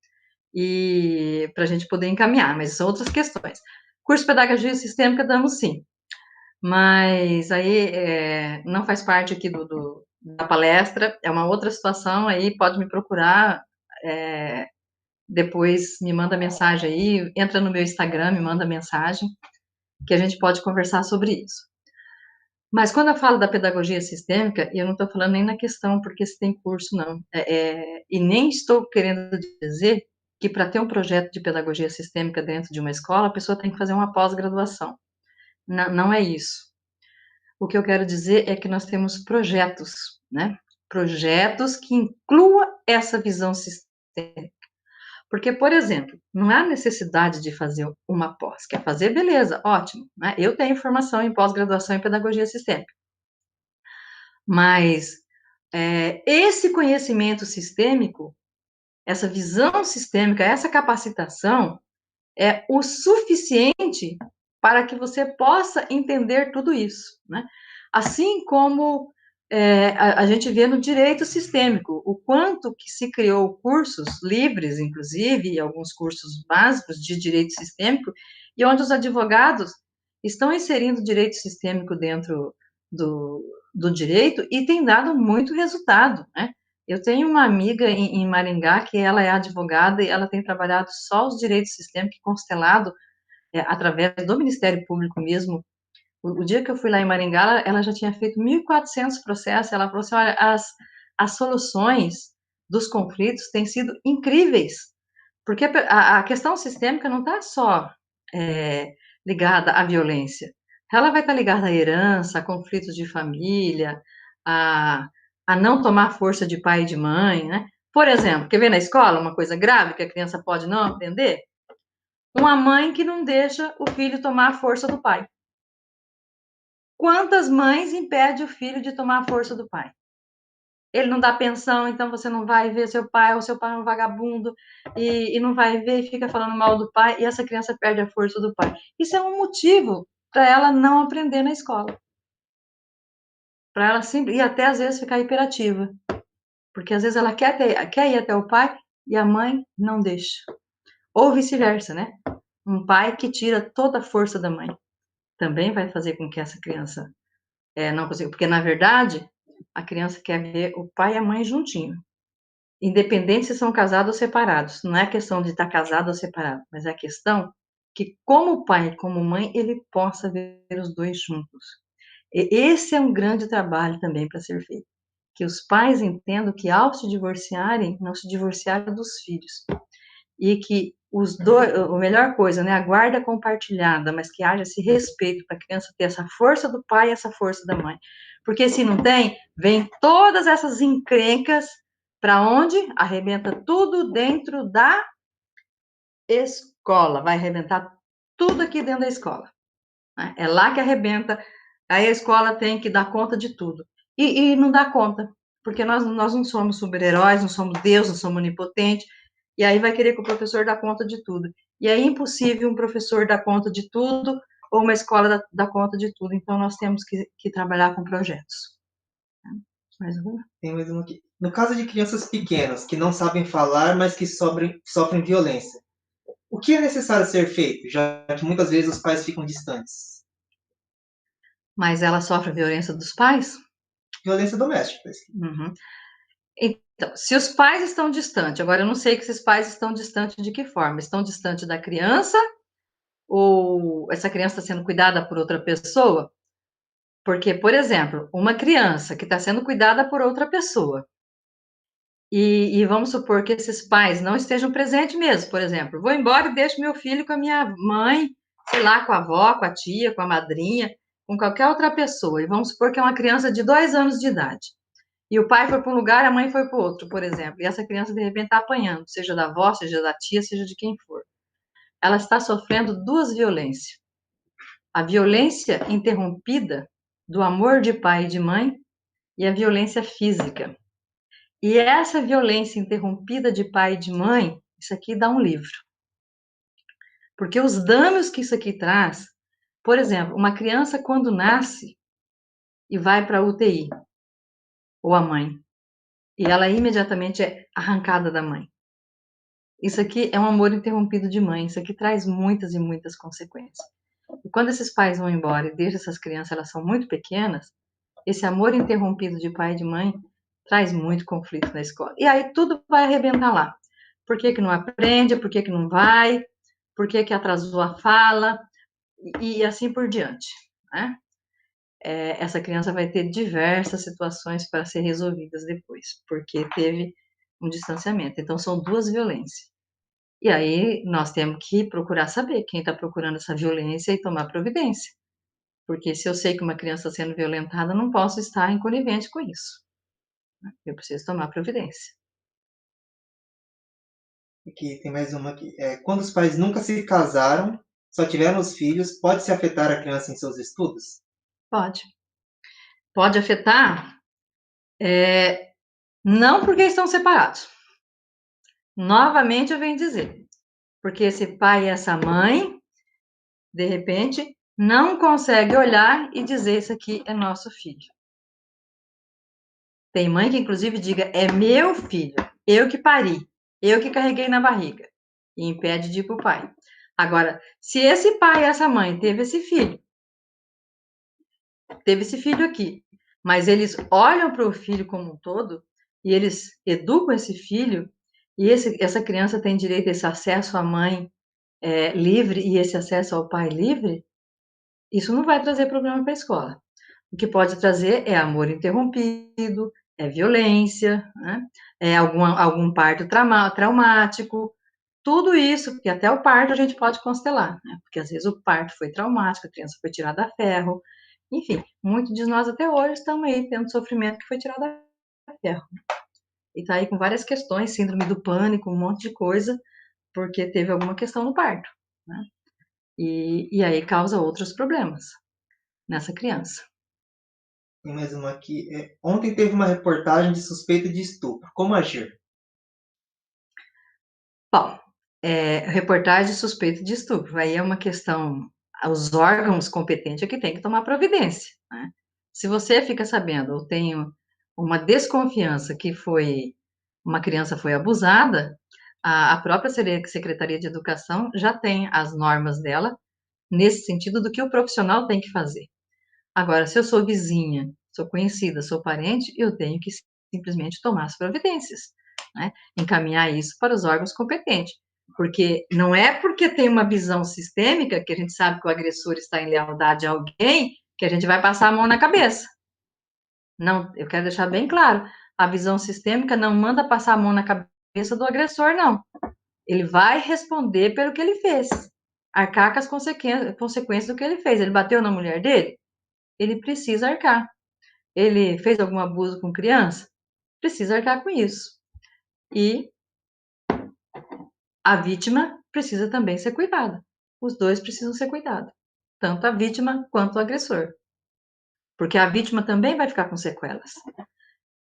e para a gente poder encaminhar, mas são outras questões. Curso de pedagogia sistêmica damos sim, mas aí não faz parte aqui da palestra, é uma outra situação, aí pode me procurar, depois me manda mensagem aí, entra no meu Instagram, me manda mensagem, que a gente pode conversar sobre isso. Mas quando eu falo da pedagogia sistêmica, eu não estou falando nem na questão porque se tem curso, não. E nem estou querendo dizer que para ter um projeto de pedagogia sistêmica dentro de uma escola, a pessoa tem que fazer uma pós-graduação. Não, não é isso. O que eu quero dizer é que nós temos projetos, né? Projetos que incluam essa visão sistêmica. Porque, por exemplo, não há necessidade de fazer uma pós. Quer fazer? Beleza, ótimo. Né? Eu tenho formação em pós-graduação em pedagogia sistêmica. Mas esse conhecimento sistêmico, essa visão sistêmica, essa capacitação é o suficiente para que você possa entender tudo isso, né? Assim como a gente vê no direito sistêmico, o quanto que se criou cursos livres, inclusive, e alguns cursos básicos de direito sistêmico, e onde os advogados estão inserindo direito sistêmico dentro do, do direito e tem dado muito resultado, né? Eu tenho uma amiga em Maringá que ela é advogada e ela tem trabalhado só os direitos sistêmicos constelado através do Ministério Público mesmo. O dia que eu fui lá em Maringá, ela já tinha feito 1.400 processos. Ela falou assim: olha, as soluções dos conflitos têm sido incríveis, porque a questão sistêmica não está só ligada à violência, ela vai estar ligada à herança, a conflitos de família, a, a não tomar força de pai e de mãe, né? Por exemplo, quer ver na escola uma coisa grave que a criança pode não aprender? Uma mãe que não deixa o filho tomar a força do pai. Quantas mães impedem o filho de tomar a força do pai? Ele não dá pensão, então você não vai ver seu pai, ou seu pai é um vagabundo, e não vai ver e fica falando mal do pai, e essa criança perde a força do pai. Isso é um motivo para ela não aprender na escola. Para ela sempre, e até às vezes ficar hiperativa. Porque às vezes ela quer ir até o pai e a mãe não deixa. Ou vice-versa, né? Um pai que tira toda a força da mãe também vai fazer com que essa criança não consiga. Porque, na verdade, a criança quer ver o pai e a mãe juntinho. Independente se são casados ou separados. Não é questão de estar casado ou separado, mas é a questão que, como pai e como mãe, ele possa ver os dois juntos. E esse é um grande trabalho também para ser feito. Que os pais entendam que, ao se divorciarem, não se divorciaram dos filhos. E que os dois, a melhor coisa, né, a guarda compartilhada, mas que haja esse respeito para a criança ter essa força do pai e essa força da mãe. Porque se não tem, vem todas essas encrencas para onde arrebenta tudo dentro da escola, vai arrebentar tudo aqui dentro da escola. Né? É lá que arrebenta, aí a escola tem que dar conta de tudo. E não dá conta, porque nós não somos super-heróis, não somos Deus, não somos onipotentes, e aí vai querer que o professor dá conta de tudo. E é impossível um professor dar conta de tudo, ou uma escola dar conta de tudo. Então, nós temos que trabalhar com projetos. Mais uma? Tem mais uma aqui. No caso de crianças pequenas que não sabem falar, mas que sofrem violência, o que é necessário ser feito, já que muitas vezes os pais ficam distantes? Mas ela sofre violência dos pais? Violência doméstica. Uhum. Então, se os pais estão distantes, agora eu não sei que esses pais estão distantes de que forma? Estão distantes da criança? Ou essa criança está sendo cuidada por outra pessoa? Porque, por exemplo, uma criança que está sendo cuidada por outra pessoa, e vamos supor que esses pais não estejam presentes mesmo, por exemplo, vou embora e deixo meu filho com a minha mãe, sei lá, com a avó, com a tia, com a madrinha, com qualquer outra pessoa, e vamos supor que é uma criança de 2 anos de idade. E o pai foi para um lugar, a mãe foi para o outro, por exemplo. E essa criança, de repente, está apanhando, seja da avó, seja da tia, seja de quem for. Ela está sofrendo duas violências. A violência interrompida do amor de pai e de mãe e a violência física. E essa violência interrompida de pai e de mãe, isso aqui dá um livro. Porque os danos que isso aqui traz, por exemplo, uma criança quando nasce e vai para a UTI, ou a mãe, e ela imediatamente é arrancada da mãe. Isso aqui é um amor interrompido de mãe, isso aqui traz muitas e muitas consequências. E quando esses pais vão embora e deixam essas crianças, elas são muito pequenas, esse amor interrompido de pai e de mãe traz muito conflito na escola. E aí tudo vai arrebentar lá. Por que não aprende? Por que não vai? Por que atrasou a fala? E assim por diante, né? Essa criança vai ter diversas situações para ser resolvidas depois, porque teve um distanciamento. Então, são duas violências. E aí nós temos que procurar saber quem está procurando essa violência e tomar providência. Porque se eu sei que uma criança está sendo violentada, eu não posso estar em conivente com isso. Eu preciso tomar providência. Aqui tem mais uma aqui. Quando os pais nunca se casaram, só tiveram os filhos, pode se afetar a criança em seus estudos? Pode. Pode afetar, não porque estão separados. Novamente eu venho dizer, porque esse pai e essa mãe, de repente, não conseguem olhar e dizer: isso aqui é nosso filho. Tem mãe que, inclusive, diga: é meu filho, eu que pari, eu que carreguei na barriga, e impede de ir para o pai. Agora, se esse pai e essa mãe teve esse filho aqui, mas eles olham para o filho como um todo, e eles educam esse filho, e essa criança tem direito a esse acesso à mãe livre e esse acesso ao pai livre, isso não vai trazer problema para a escola. O que pode trazer é amor interrompido, é violência, né? É algum parto traumático, tudo isso, porque até o parto a gente pode constelar, né? Porque às vezes o parto foi traumático, a criança foi tirada a ferro, enfim, muitos de nós até hoje estão aí tendo sofrimento que foi tirado a ferro. E está aí com várias questões, síndrome do pânico, um monte de coisa, porque teve alguma questão no parto, né? E aí causa outros problemas nessa criança. Tem mais uma aqui. Ontem teve uma reportagem de suspeita de estupro. Como agir? Bom, reportagem suspeita de estupro, aí é uma questão, os órgãos competentes é que tem que tomar providência, né? Se você fica sabendo, ou tem uma desconfiança que uma criança foi abusada, a própria Secretaria de Educação já tem as normas dela nesse sentido do que o profissional tem que fazer. Agora, se eu sou vizinha, sou conhecida, sou parente, eu tenho que simplesmente tomar as providências, né? Encaminhar isso para os órgãos competentes. Porque não é porque tem uma visão sistêmica, que a gente sabe que o agressor está em lealdade a alguém, que a gente vai passar a mão na cabeça. Não, eu quero deixar bem claro, a visão sistêmica não manda passar a mão na cabeça do agressor, não. Ele vai responder pelo que ele fez, arcar com as consequências do que ele fez. Ele bateu na mulher dele? Ele precisa arcar. Ele fez algum abuso com criança? Precisa arcar com isso. E a vítima precisa também ser cuidada. Os dois precisam ser cuidados. Tanto a vítima quanto o agressor. Porque a vítima também vai ficar com sequelas.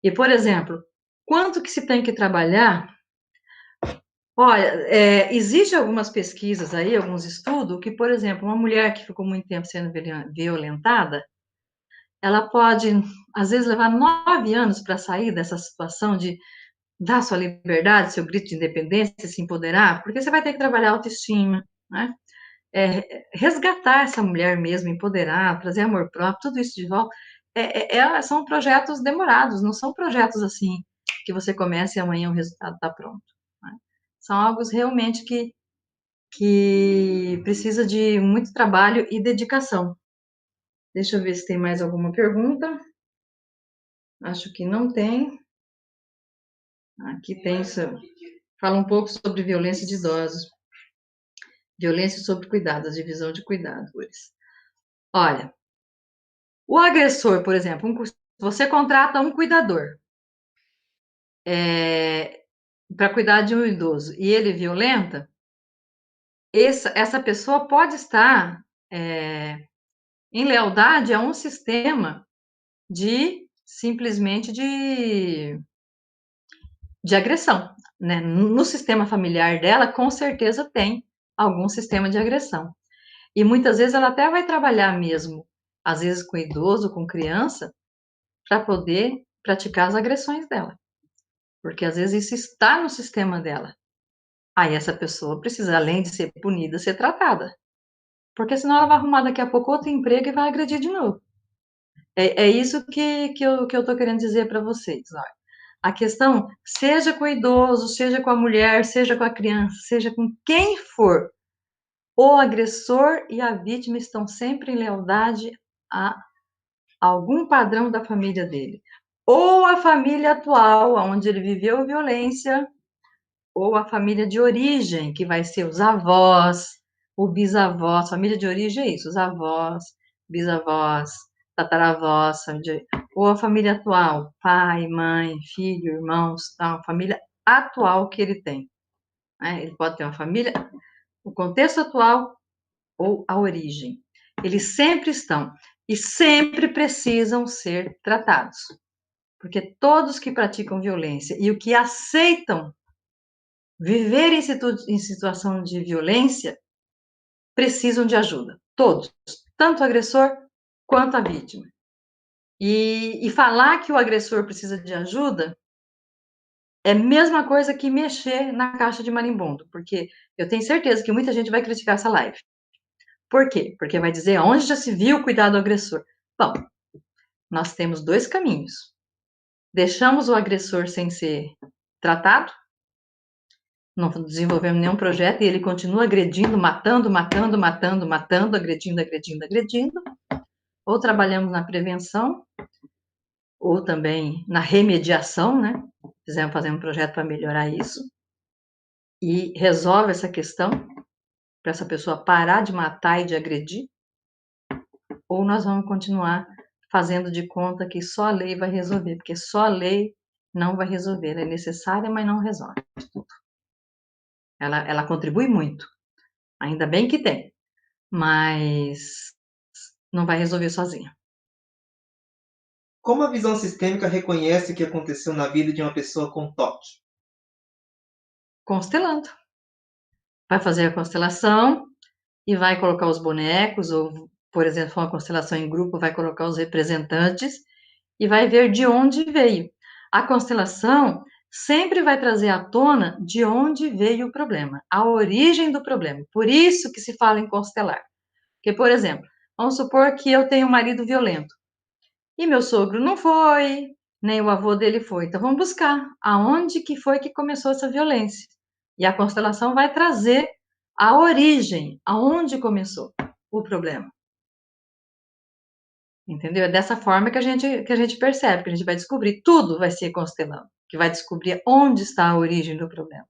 E, por exemplo, quanto que se tem que trabalhar Olha, existe algumas pesquisas aí, alguns estudos, que, por exemplo, uma mulher que ficou muito tempo sendo violentada, ela pode, às vezes, levar 9 anos para sair dessa situação de dar sua liberdade, seu grito de independência, se empoderar, porque você vai ter que trabalhar a autoestima, né? Resgatar essa mulher mesmo, empoderar, trazer amor próprio, tudo isso de volta. São projetos demorados, não são projetos assim que você começa e amanhã o resultado está pronto. Né? São algo realmente que precisa de muito trabalho e dedicação. Deixa eu ver se tem mais alguma pergunta. Acho que não tem. Aqui tem. Fala um pouco sobre violência de idosos. Violência sobre cuidados, divisão de cuidadores. Olha, o agressor, por exemplo, você contrata um cuidador para cuidar de um idoso e ele violenta, essa pessoa pode estar em lealdade a um sistema simplesmente de agressão. Né? No sistema familiar dela, com certeza tem algum sistema de agressão. E muitas vezes ela até vai trabalhar mesmo, às vezes com idoso, com criança, para poder praticar as agressões dela. Porque às vezes isso está no sistema dela. Aí essa pessoa precisa, além de ser punida, ser tratada. Porque senão ela vai arrumar daqui a pouco outro emprego e vai agredir de novo. É isso que eu estou querendo dizer para vocês. Olha. A questão, seja com o idoso, seja com a mulher, seja com a criança, seja com quem for, o agressor e a vítima estão sempre em lealdade a algum padrão da família dele. Ou a família atual, onde ele viveu violência, ou a família de origem, que vai ser os avós, o bisavós, família de origem é isso, os avós, bisavós, tataravós, ou a família atual, pai, mãe, filho, irmãos, a família atual que ele tem. Né? Ele pode ter uma família, o contexto atual ou a origem. Eles sempre estão e sempre precisam ser tratados. Porque todos que praticam violência e o que aceitam viver em situação de violência precisam de ajuda. Todos. Tanto o agressor quanto a vítima. E falar que o agressor precisa de ajuda é a mesma coisa que mexer na caixa de marimbondo. Porque eu tenho certeza que muita gente vai criticar essa live. Por quê? Porque vai dizer onde já se viu cuidar do agressor. Bom, nós temos dois caminhos. Deixamos o agressor sem ser tratado, não desenvolvemos nenhum projeto e ele continua agredindo, matando, agredindo, ou trabalhamos na prevenção, ou também na remediação, né? Fizemos fazer um projeto para melhorar isso, e resolve essa questão, para essa pessoa parar de matar e de agredir, ou nós vamos continuar fazendo de conta que só a lei vai resolver, porque só a lei não vai resolver, ela é necessária, mas não resolve tudo. Ela contribui muito, ainda bem que tem, mas não vai resolver sozinha. Como a visão sistêmica reconhece o que aconteceu na vida de uma pessoa com TOC? Constelando. Vai fazer a constelação e vai colocar os bonecos, ou, por exemplo, uma constelação em grupo, vai colocar os representantes e vai ver de onde veio. A constelação sempre vai trazer à tona de onde veio o problema, a origem do problema. Por isso que se fala em constelar. Porque, por exemplo, vamos supor que eu tenho um marido violento e meu sogro não foi, nem o avô dele foi. Então vamos buscar aonde que foi que começou essa violência. E a constelação vai trazer a origem, aonde começou o problema. Entendeu? É dessa forma que a gente percebe, que a gente vai descobrir, tudo vai ser constelando, que vai descobrir onde está a origem do problema,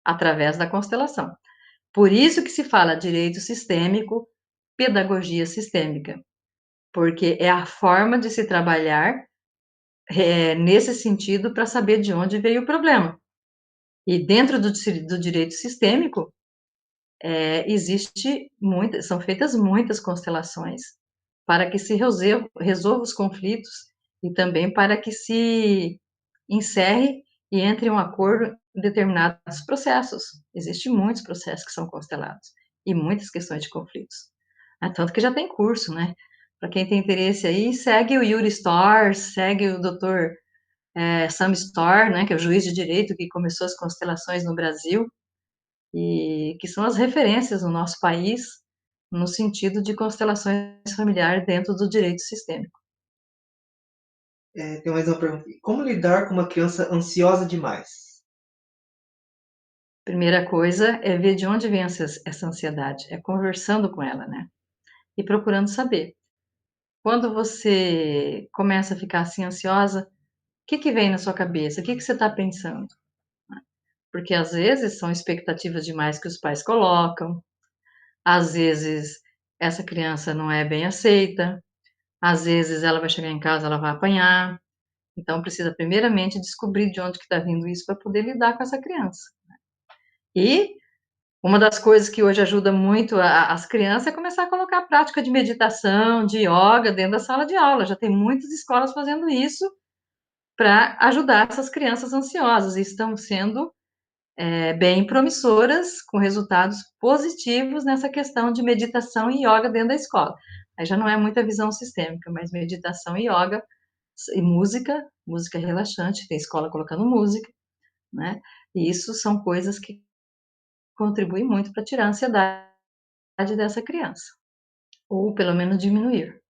através da constelação. Por isso que se fala direito sistêmico, pedagogia sistêmica, porque é a forma de se trabalhar nesse sentido para saber de onde veio o problema. E dentro do direito sistêmico, são feitas muitas constelações para que se resolva os conflitos e também para que se encerre e entre em um acordo em determinados processos. Existem muitos processos que são constelados e muitas questões de conflitos. Tanto que já tem curso, né? Para quem tem interesse aí, segue o Yuri Storr, segue o Dr. Sam Storr, né, que é o juiz de direito que começou as constelações no Brasil, e que são as referências no nosso país no sentido de constelações familiares dentro do direito sistêmico. Tem mais uma pergunta. Como lidar com uma criança ansiosa demais? Primeira coisa é ver de onde vem essa ansiedade, é conversando com ela, né? E procurando saber. Quando você começa a ficar assim ansiosa, o que vem na sua cabeça? O que você está pensando? Porque às vezes são expectativas demais que os pais colocam, às vezes essa criança não é bem aceita, às vezes ela vai chegar em casa, ela vai apanhar. Então precisa primeiramente descobrir de onde que está vindo isso para poder lidar com essa criança. E uma das coisas que hoje ajuda muito as crianças é começar a colocar a prática de meditação, de yoga dentro da sala de aula. Já tem muitas escolas fazendo isso para ajudar essas crianças ansiosas e estão sendo bem promissoras, com resultados positivos nessa questão de meditação e yoga dentro da escola. Aí já não é muita visão sistêmica, mas meditação e yoga e música relaxante, tem escola colocando música, né? E isso são coisas que contribuem muito para tirar a ansiedade dessa criança, ou pelo menos diminuir.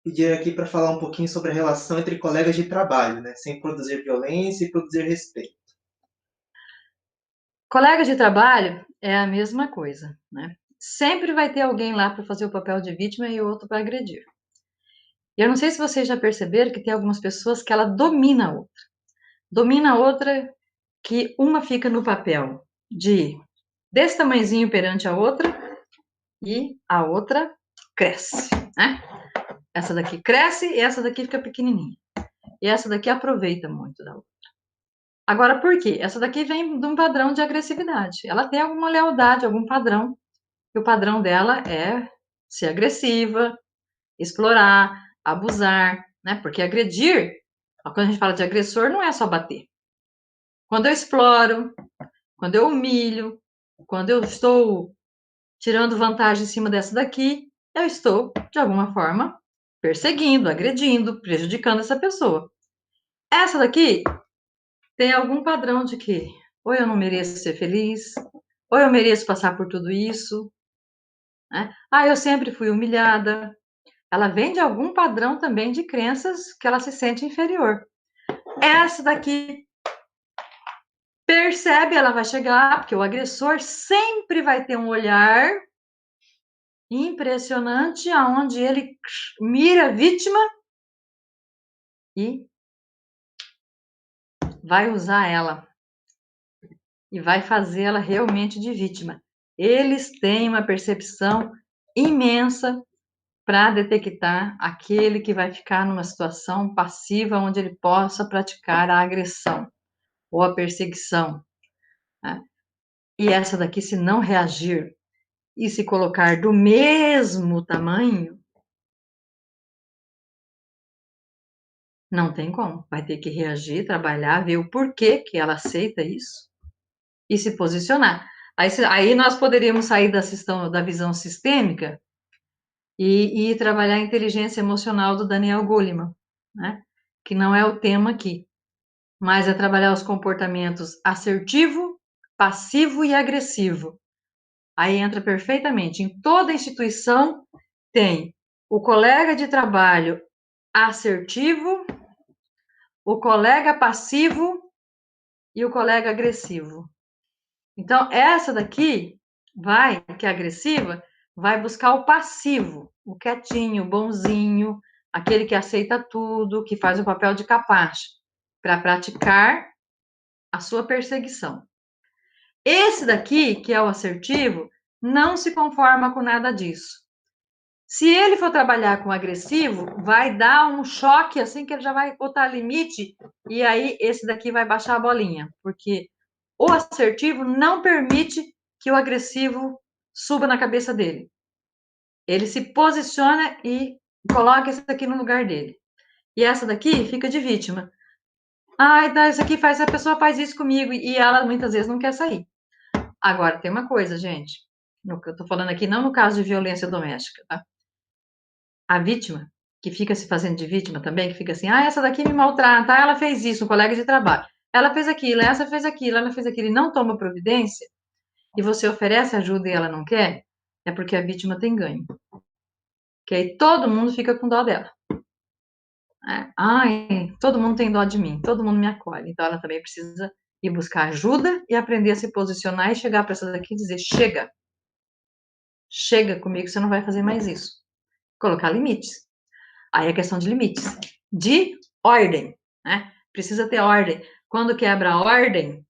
Pedir aqui para falar um pouquinho sobre a relação entre colegas de trabalho, né? Sem produzir violência e produzir respeito. Colega de trabalho é a mesma coisa, né? Sempre vai ter alguém lá para fazer o papel de vítima e outro para agredir. E eu não sei se vocês já perceberam que tem algumas pessoas que ela domina a outra. Domina a outra que uma fica no papel de desse tamanhozinho perante a outra e a outra cresce, né? Essa daqui cresce e essa daqui fica pequenininha. E essa daqui aproveita muito da outra. Agora, por quê? Essa daqui vem de um padrão de agressividade. Ela tem alguma lealdade, algum padrão. E o padrão dela é ser agressiva, explorar, abusar, né? Porque agredir, quando a gente fala de agressor, não é só bater. Quando eu exploro, quando eu humilho, quando eu estou tirando vantagem em cima dessa daqui, eu estou, de alguma forma, perseguindo, agredindo, prejudicando essa pessoa. Essa daqui tem algum padrão de que ou eu não mereço ser feliz, ou eu mereço passar por tudo isso, né? Eu sempre fui humilhada. Ela vem de algum padrão também de crenças que ela se sente inferior. Essa daqui percebe, ela vai chegar, porque o agressor sempre vai ter um olhar impressionante aonde ele mira a vítima e vai usar ela e vai fazê-la realmente de vítima. Eles têm uma percepção imensa para detectar aquele que vai ficar numa situação passiva onde ele possa praticar a agressão ou a perseguição, né? E essa daqui, se não reagir e se colocar do mesmo tamanho, não tem como. Vai ter que reagir, trabalhar, ver o porquê que ela aceita isso e se posicionar. Aí nós poderíamos sair da visão sistêmica e trabalhar a inteligência emocional do Daniel Goleman, né? Que não é o tema aqui, mas é trabalhar os comportamentos assertivo, passivo e agressivo. Aí entra perfeitamente. Em toda instituição tem o colega de trabalho assertivo, o colega passivo e o colega agressivo. Então, essa daqui que é agressiva, vai buscar o passivo, o quietinho, o bonzinho, aquele que aceita tudo, que faz o papel de capacho, para praticar a sua perseguição. Esse daqui, que é o assertivo, não se conforma com nada disso. Se ele for trabalhar com agressivo, vai dar um choque assim que ele já vai botar limite e aí esse daqui vai baixar a bolinha, porque o assertivo não permite que o agressivo suba na cabeça dele. Ele se posiciona e coloca esse daqui no lugar dele. E essa daqui fica de vítima. Ai, tá, isso aqui faz, a pessoa faz isso comigo e ela muitas vezes não quer sair. Agora, tem uma coisa, gente, no que eu tô falando aqui, não no caso de violência doméstica, tá? A vítima, que fica se fazendo de vítima também, que fica assim, ah, essa daqui me maltrata, ah, ela fez isso, um colega de trabalho, ela fez aquilo, essa fez aquilo, ela fez aquilo, e não toma providência, e você oferece ajuda e ela não quer, é porque a vítima tem ganho. Que aí todo mundo fica com dó dela. Ai, todo mundo tem dó de mim, todo mundo me acolhe. Então ela também precisa ir buscar ajuda e aprender a se posicionar e chegar para essa daqui e dizer: chega, chega comigo, você não vai fazer mais isso. Colocar limites. Aí é questão de limites, de ordem, né? Precisa ter ordem. Quando quebra a ordem,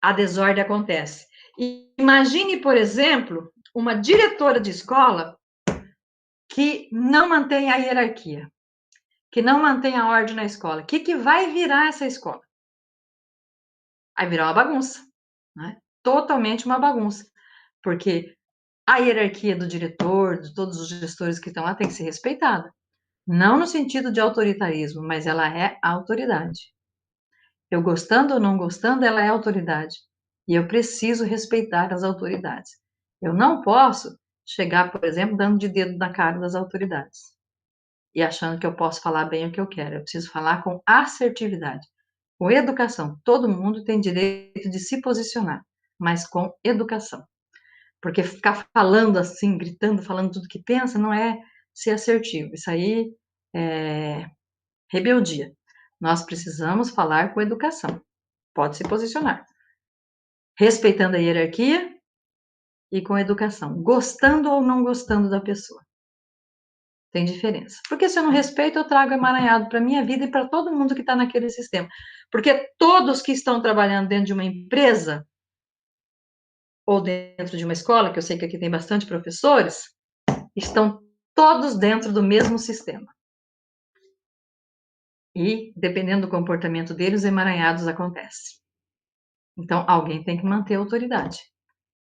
a desordem acontece. E imagine, por exemplo, uma diretora de escola que não mantém a hierarquia, que não mantém a ordem na escola. O que vai virar essa escola? Vai virar uma bagunça, né? Totalmente uma bagunça, porque a hierarquia do diretor, de todos os gestores que estão lá, tem que ser respeitada. Não no sentido de autoritarismo, mas ela é autoridade. Eu gostando ou não gostando, ela é autoridade. E eu preciso respeitar as autoridades. Eu não posso chegar, por exemplo, dando de dedo na cara das autoridades e achando que eu posso falar bem o que eu quero. Eu preciso falar com assertividade, com educação. Todo mundo tem direito de se posicionar, mas com educação. Porque ficar falando assim, gritando, falando tudo que pensa, não é ser assertivo. Isso aí é rebeldia. Nós precisamos falar com educação. Pode se posicionar. Respeitando a hierarquia e com educação. Gostando ou não gostando da pessoa. Tem diferença. Porque se eu não respeito, eu trago emaranhado para a minha vida e para todo mundo que está naquele sistema. Porque todos que estão trabalhando dentro de uma empresa ou dentro de uma escola, que eu sei que aqui tem bastante professores, estão todos dentro do mesmo sistema. E, dependendo do comportamento deles, emaranhados acontecem. Então, alguém tem que manter a autoridade.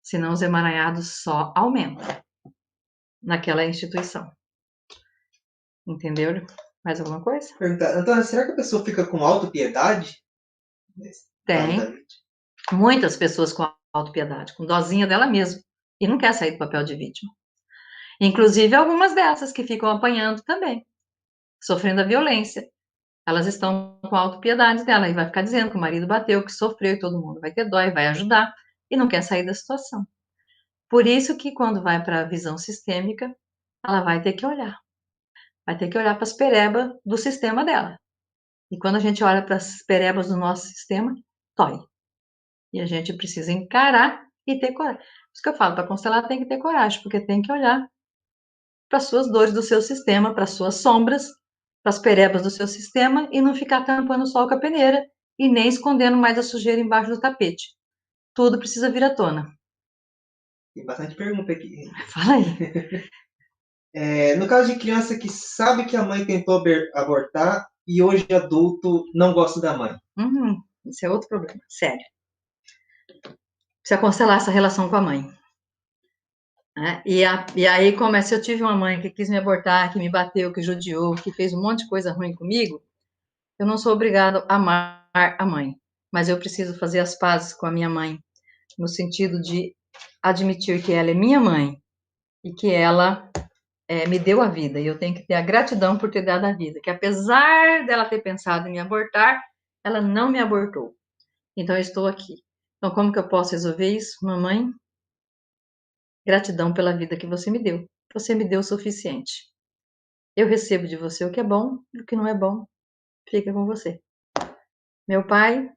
Senão, os emaranhados só aumentam naquela instituição. Entendeu? Mais alguma coisa? Perguntar, Antônio, será que a pessoa fica com autopiedade? Tem. Muitas pessoas com autopiedade, com dozinha dela mesma. E não quer sair do papel de vítima. Inclusive algumas dessas que ficam apanhando também, sofrendo a violência. Elas estão com a autopiedade dela e vai ficar dizendo que o marido bateu, que sofreu e todo mundo vai ter dó e vai ajudar e não quer sair da situação. Por isso que quando vai para a visão sistêmica, ela vai ter que olhar. Vai ter que olhar para as perebas do sistema dela. E quando a gente olha para as perebas do nosso sistema, dói. E a gente precisa encarar e ter coragem. Por isso que eu falo, para constelar tem que ter coragem, porque tem que olhar para as suas dores do seu sistema, para as suas sombras, para as perebas do seu sistema e não ficar tampando o sol com a peneira e nem escondendo mais a sujeira embaixo do tapete. Tudo precisa vir à tona. Tem bastante pergunta aqui. Fala aí. No caso de criança que sabe que a mãe tentou abortar e hoje adulto não gosta da mãe. Esse é outro problema, sério. Precisa constelar essa relação com a mãe. Né? E aí, como é, se eu tive uma mãe que quis me abortar, que me bateu, que judiou, que fez um monte de coisa ruim comigo, eu não sou obrigado a amar a mãe, mas eu preciso fazer as pazes com a minha mãe, no sentido de admitir que ela é minha mãe e que ela me deu a vida, e eu tenho que ter a gratidão por ter dado a vida, que apesar dela ter pensado em me abortar, ela não me abortou. Então, eu estou aqui. Então, como que eu posso resolver isso? Mamãe, gratidão pela vida que você me deu. Você me deu o suficiente. Eu recebo de você o que é bom e o que não é bom fica com você. Meu pai,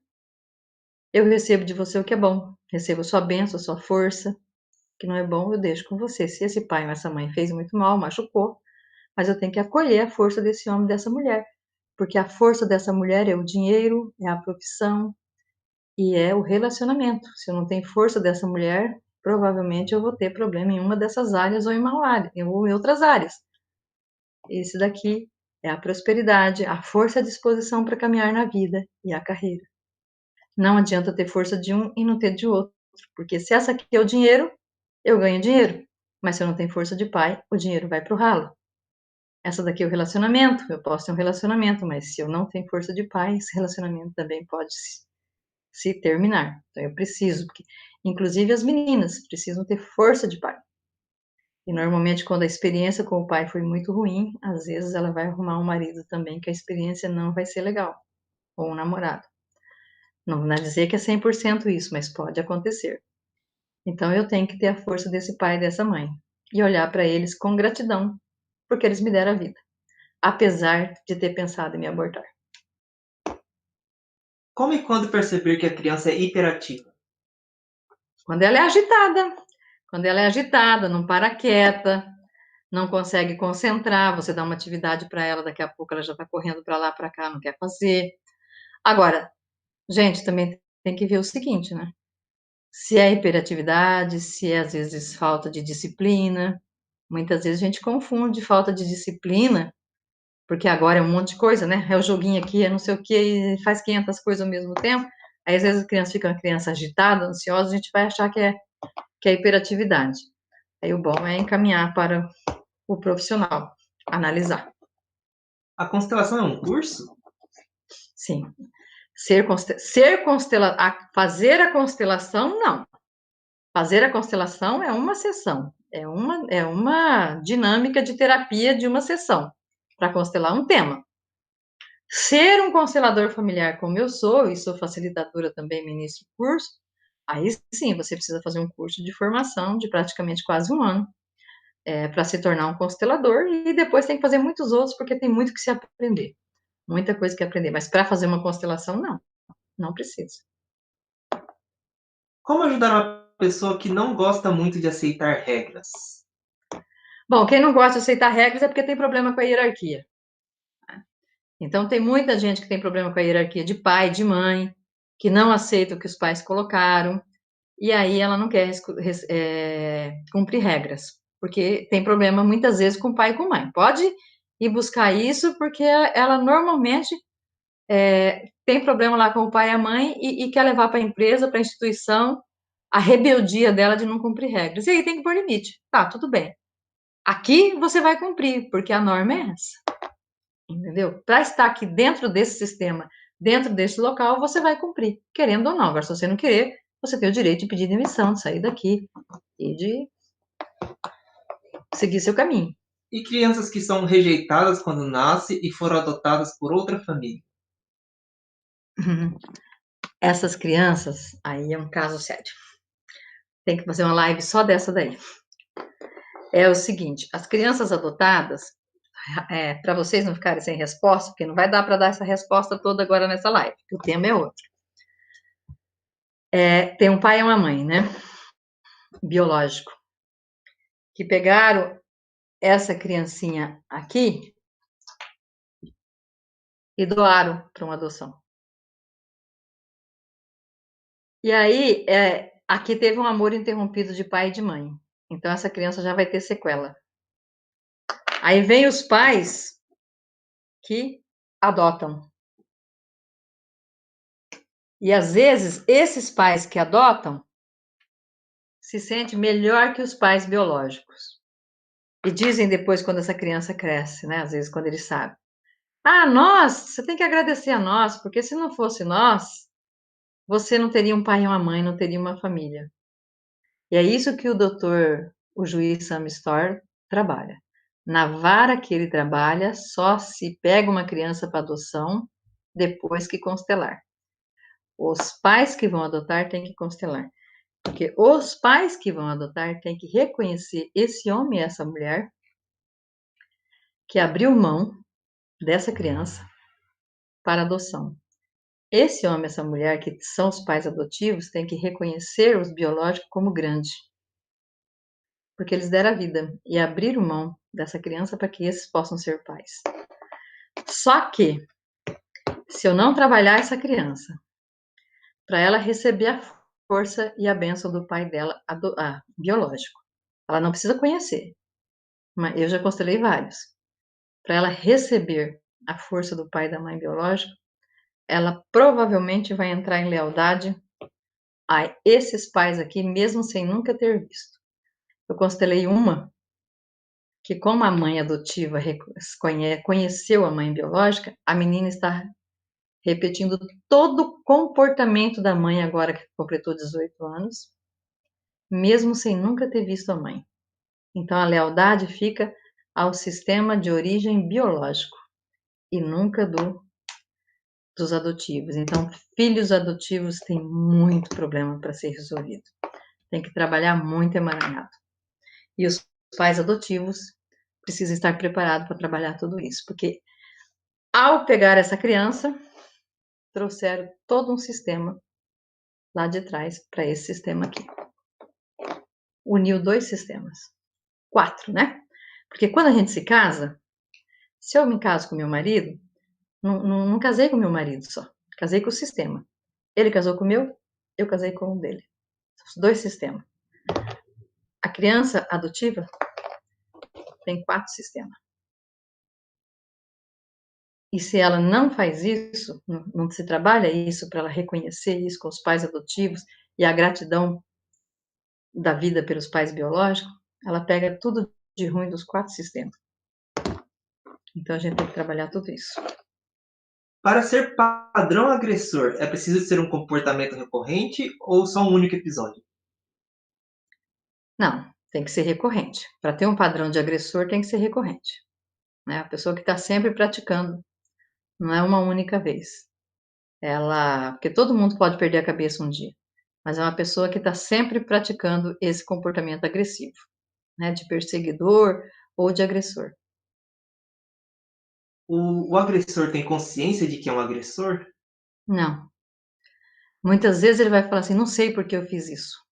eu recebo de você o que é bom. Recebo sua bênção, sua força. O que não é bom, eu deixo com você. Se esse pai ou essa mãe fez muito mal, machucou, mas eu tenho que acolher a força desse homem, dessa mulher. Porque a força dessa mulher é o dinheiro, é a profissão e é o relacionamento. Se eu não tenho força dessa mulher, provavelmente eu vou ter problema em uma dessas áreas ou em uma área, ou em outras áreas. Esse daqui é a prosperidade, a força e a disposição para caminhar na vida e a carreira. Não adianta ter força de um e não ter de outro, porque se essa aqui é o dinheiro, eu ganho dinheiro, mas se eu não tenho força de pai, o dinheiro vai para o ralo. essa daqui é o relacionamento, eu posso ter um relacionamento, mas se eu não tenho força de pai, esse relacionamento também pode se terminar. Então eu preciso, porque inclusive as meninas precisam ter força de pai. E normalmente quando a experiência com o pai foi muito ruim, às vezes ela vai arrumar um marido também que a experiência não vai ser legal, ou um namorado. Não vai dizer que é 100% isso, mas pode acontecer. Então eu tenho que ter a força desse pai e dessa mãe e olhar para eles com gratidão, porque eles me deram a vida, apesar de ter pensado em me abortar. Como e quando perceber que a criança é hiperativa? Quando ela é agitada, quando ela é agitada, não para quieta, não consegue concentrar, você dá uma atividade para ela, daqui a pouco ela já está correndo para lá, para cá, não quer fazer. Agora, gente, também tem que ver o seguinte, né? Se é hiperatividade, se é às vezes falta de disciplina. Muitas vezes a gente confunde falta de disciplina, porque agora é um monte de coisa, né? É o joguinho aqui, é não sei o que, faz 500 coisas ao mesmo tempo. Aí às vezes a criança fica uma criança agitada, ansiosa, a gente vai achar que é hiperatividade. Aí o bom é encaminhar para o profissional, analisar. A constelação é um curso? Sim. Fazer a constelação, não. Fazer a constelação é uma sessão, é uma dinâmica de terapia de uma sessão, para constelar um tema. Ser um constelador familiar como eu sou, e sou facilitadora também, ministro curso, aí sim, você precisa fazer um curso de formação de praticamente quase um ano, para se tornar um constelador, e depois tem que fazer muitos outros, porque tem muito que se aprender, muita coisa que aprender, mas para fazer uma constelação, não, não precisa. Como ajudar uma pessoa que não gosta muito de aceitar regras? Bom, quem não gosta de aceitar regras é porque tem problema com a hierarquia. Então, tem muita gente que tem problema com a hierarquia de pai, de mãe, que não aceita o que os pais colocaram, e aí ela não quer cumprir regras, porque tem problema muitas vezes com pai e com mãe. Pode ir buscar isso, porque ela normalmente tem problema lá com o pai e a mãe e quer levar para a empresa, para a instituição, a rebeldia dela de não cumprir regras. E aí tem que pôr limite. Tá, tudo bem. Aqui você vai cumprir, porque a norma é essa. Entendeu? Para estar aqui dentro desse sistema, dentro desse local, você vai cumprir, querendo ou não. Agora, se você não querer, você tem o direito de pedir demissão, de sair daqui e de seguir seu caminho. E crianças que são rejeitadas quando nascem e foram adotadas por outra família? Essas crianças, aí é um caso sério. Tem que fazer uma live só dessa daí. É o seguinte, as crianças adotadas, para vocês não ficarem sem resposta, porque não vai dar para dar essa resposta toda agora nessa live, porque o tema é outro. Tem um pai e uma mãe, né? Biológico. Que pegaram essa criancinha aqui e doaram para uma adoção. E aí, aqui teve um amor interrompido de pai e de mãe. Então, essa criança já vai ter sequela. Aí vem os pais que adotam. E às vezes, esses pais que adotam se sentem melhor que os pais biológicos. E dizem depois, quando essa criança cresce, né? Às vezes, quando eles sabem. Ah, você tem que agradecer a nós, porque se não fosse nós, você não teria um pai e uma mãe, não teria uma família. E é isso que o juiz Sam Storr trabalha. Na vara que ele trabalha, só se pega uma criança para adoção depois que constelar. Os pais que vão adotar têm que constelar. Porque os pais que vão adotar têm que reconhecer esse homem e essa mulher que abriu mão dessa criança para adoção. Esse homem e essa mulher, que são os pais adotivos, têm que reconhecer os biológicos como grande. Porque eles deram a vida e abriram mão dessa criança para que esses possam ser pais. Só que, se eu não trabalhar essa criança, para ela receber a força e a bênção do pai dela, biológico, ela não precisa conhecer, mas eu já constelei vários. Para ela receber a força do pai e da mãe biológica, ela provavelmente vai entrar em lealdade a esses pais aqui, mesmo sem nunca ter visto. Eu constelei uma que como a mãe adotiva conheceu a mãe biológica, a menina está repetindo todo o comportamento da mãe agora que completou 18 anos, mesmo sem nunca ter visto a mãe. Então a lealdade fica ao sistema de origem biológico e nunca dos adotivos. Então, filhos adotivos têm muito problema para ser resolvido. Tem que trabalhar muito emaranhado. E os pais adotivos precisam estar preparados para trabalhar tudo isso, porque ao pegar essa criança, trouxeram todo um sistema lá de trás para esse sistema aqui. Uniu dois sistemas. 4, né? Porque quando a gente se casa, se eu me caso com meu marido, não casei com meu marido só. Casei com o sistema. Ele casou com o meu, eu casei com o dele. Os dois sistemas. A criança adotiva tem 4 sistemas. E se ela não faz isso, não se trabalha isso para ela reconhecer isso com os pais adotivos e a gratidão da vida pelos pais biológicos, ela pega tudo de ruim dos 4 sistemas. Então a gente tem que trabalhar tudo isso. Para ser padrão agressor, é preciso ser um comportamento recorrente ou só um único episódio? Não, tem que ser recorrente. Para ter um padrão de agressor, tem que ser recorrente. Né? A pessoa que está sempre praticando, não é uma única vez. Porque todo mundo pode perder a cabeça um dia, mas é uma pessoa que está sempre praticando esse comportamento agressivo, né? De perseguidor ou de agressor. O agressor tem consciência de que é um agressor? Não. Muitas vezes ele vai falar assim, não sei por que eu fiz isso.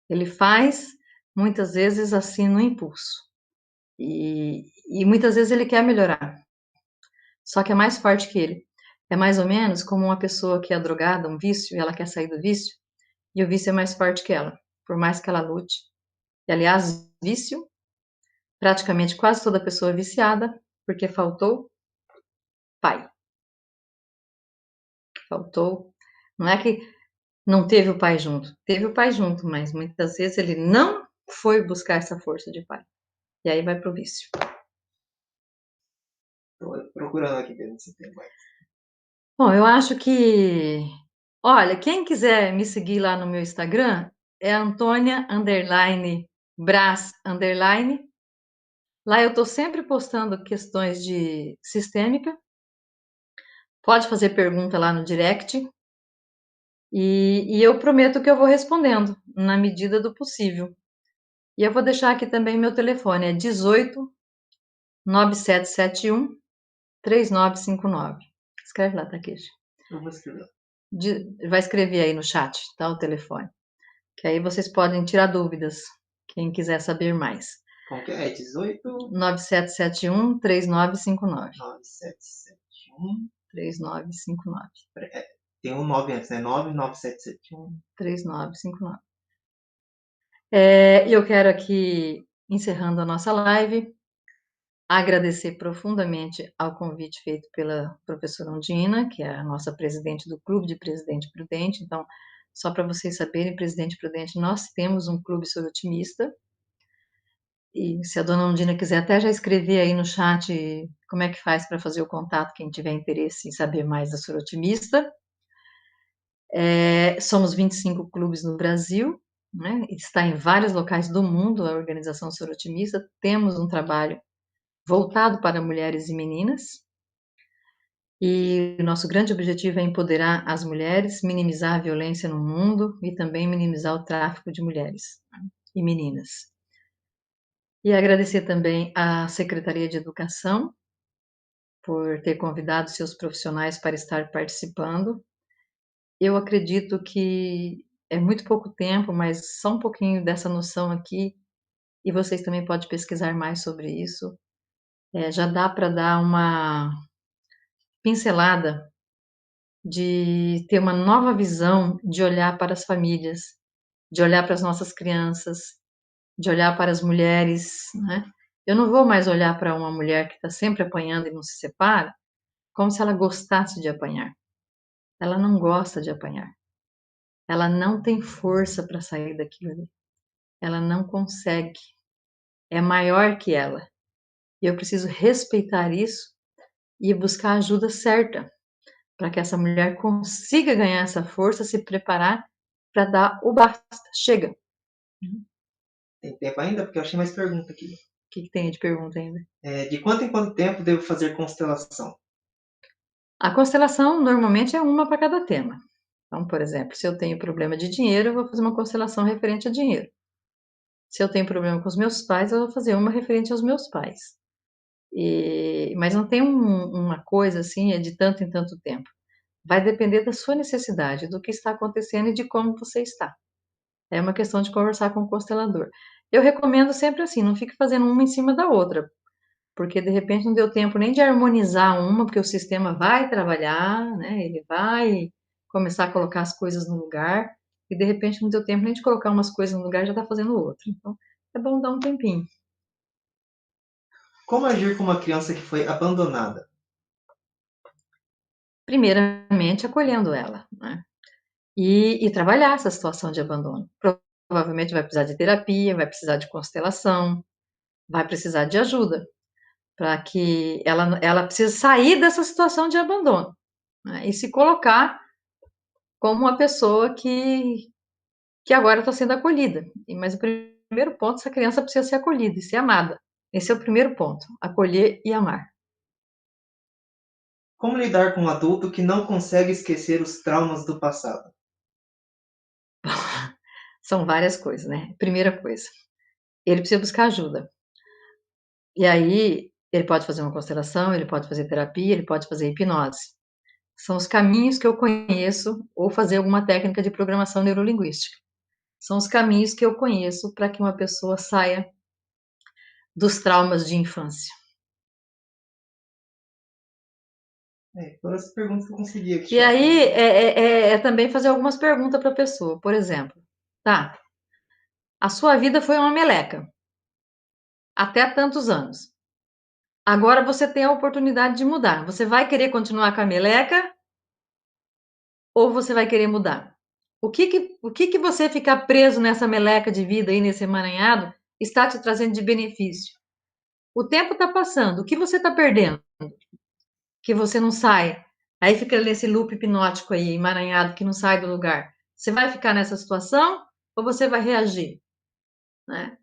Ele faz, muitas vezes, assim, no impulso. E muitas vezes ele quer melhorar. Só que é mais forte que ele. É mais ou menos como uma pessoa que é drogada, um vício, e ela quer sair do vício, e o vício é mais forte que ela, por mais que ela lute. E, aliás, vício, praticamente quase toda pessoa é viciada, porque faltou pai. Faltou. Não é que não teve o pai junto. Teve o pai junto, mas muitas vezes ele não foi buscar essa força de pai. E aí vai pro vício. Estou procurando aqui dentro desse tema. Bom, eu acho que... Olha, quem quiser me seguir lá no meu Instagram é Antônia_Brás_. Lá eu estou sempre postando questões de sistêmica. Pode fazer pergunta lá no direct. E eu prometo que eu vou respondendo na medida do possível. E eu vou deixar aqui também meu telefone, é 18 9771 3959. Escreve lá, Takeshi. Eu vou escrever. Vai escrever aí no chat, tá? O telefone. Que aí vocês podem tirar dúvidas, quem quiser saber mais. Como que é? 18 9771 3959. 9771. 3959. Tem um 9 antes, né? 99771. 3959. E eu quero aqui, encerrando a nossa live, agradecer profundamente ao convite feito pela professora Ondina, que é a nossa presidente do Clube de Presidente Prudente. Então, só para vocês saberem, Presidente Prudente, nós temos um clube sorotimista. E se a dona Ondina quiser até já escrever aí no chat como é que faz para fazer o contato, quem tiver interesse em saber mais da sorotimista. Somos 25 clubes no Brasil, né? Está em vários locais do mundo a organização sorotimista. Temos um trabalho voltado para mulheres e meninas. E o nosso grande objetivo é empoderar as mulheres, minimizar a violência no mundo e também minimizar o tráfico de mulheres e meninas. E agradecer também à Secretaria de Educação por ter convidado seus profissionais para estar participando. Eu acredito que é muito pouco tempo, mas só um pouquinho dessa noção aqui, e vocês também podem pesquisar mais sobre isso. Já dá para dar uma pincelada de ter uma nova visão de olhar para as famílias, de olhar para as nossas crianças, de olhar para as mulheres, né? Eu não vou mais olhar para uma mulher que está sempre apanhando e não se separa, como se ela gostasse de apanhar. Ela não gosta de apanhar. Ela não tem força para sair daquilo ali. Ela não consegue. é maior que ela. E eu preciso respeitar isso e buscar a ajuda certa para que essa mulher consiga ganhar essa força, se preparar para dar o basta. Chega. Tem tempo ainda? Porque eu achei mais pergunta aqui. O que tem de pergunta ainda? De quanto em quanto tempo devo fazer constelação? A constelação normalmente é uma para cada tema. Então, por exemplo, se eu tenho problema de dinheiro, eu vou fazer uma constelação referente a dinheiro. Se eu tenho problema com os meus pais, eu vou fazer uma referente aos meus pais. Mas não tem uma coisa assim, é de tanto em tanto tempo. Vai depender da sua necessidade, do que está acontecendo e de como você está. É uma questão de conversar com o constelador. Eu recomendo sempre assim, não fique fazendo uma em cima da outra, porque de repente não deu tempo nem de harmonizar uma, porque o sistema vai trabalhar, né? Ele vai começar a colocar as coisas no lugar, e de repente não deu tempo nem de colocar umas coisas no lugar, já está fazendo outra. Então, é bom dar um tempinho. Como agir com uma criança que foi abandonada? Primeiramente, acolhendo ela, né? E trabalhar essa situação de abandono. Provavelmente vai precisar de terapia, vai precisar de constelação, vai precisar de ajuda, para que ela precisa sair dessa situação de abandono, né? E se colocar como uma pessoa que agora está sendo acolhida. Mas o primeiro ponto, essa criança precisa ser acolhida e ser amada. Esse é o primeiro ponto, acolher e amar. Como lidar com um adulto que não consegue esquecer os traumas do passado? São várias coisas, né? Primeira coisa, ele precisa buscar ajuda. E aí, ele pode fazer uma constelação, ele pode fazer terapia, ele pode fazer hipnose. São os caminhos que eu conheço, ou fazer alguma técnica de programação neurolinguística. São os caminhos que eu conheço para que uma pessoa saia dos traumas de infância. Foram as perguntas que eu consegui aqui. E aí é também fazer algumas perguntas para a pessoa. Por exemplo, tá? A sua vida foi uma meleca até tantos anos. Agora você tem a oportunidade de mudar. Você vai querer continuar com a meleca ou você vai querer mudar? O que você ficar preso nessa meleca de vida aí, nesse emaranhado, está te trazendo de benefício? O tempo está passando. O que você está perdendo? Que você não sai. Aí fica nesse loop hipnótico aí, emaranhado, que não sai do lugar. Você vai ficar nessa situação ou você vai reagir? Né?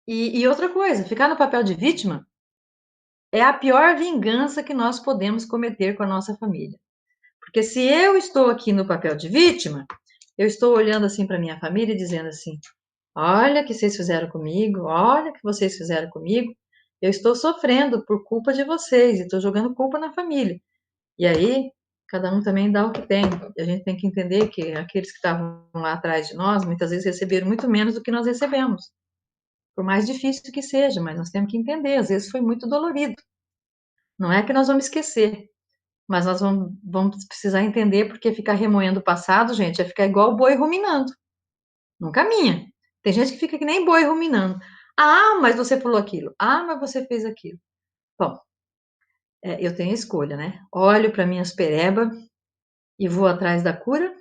E outra coisa, ficar no papel de vítima é a pior vingança que nós podemos cometer com a nossa família. Porque se eu estou aqui no papel de vítima, eu estou olhando assim para minha família e dizendo assim: olha o que vocês fizeram comigo, olha o que vocês fizeram comigo. Eu estou sofrendo por culpa de vocês e estou jogando culpa na família. E aí, cada um também dá o que tem. E a gente tem que entender que aqueles que estavam lá atrás de nós, muitas vezes receberam muito menos do que nós recebemos. Por mais difícil que seja, mas nós temos que entender, às vezes foi muito dolorido. Não é que nós vamos esquecer, mas nós vamos precisar entender, porque ficar remoendo o passado, gente, é ficar igual o boi ruminando. Não caminha. Tem gente que fica que nem boi ruminando. Ah, mas você pulou aquilo. Ah, mas você fez aquilo. Bom, eu tenho a escolha, né? Olho para minhas pereba e vou atrás da cura,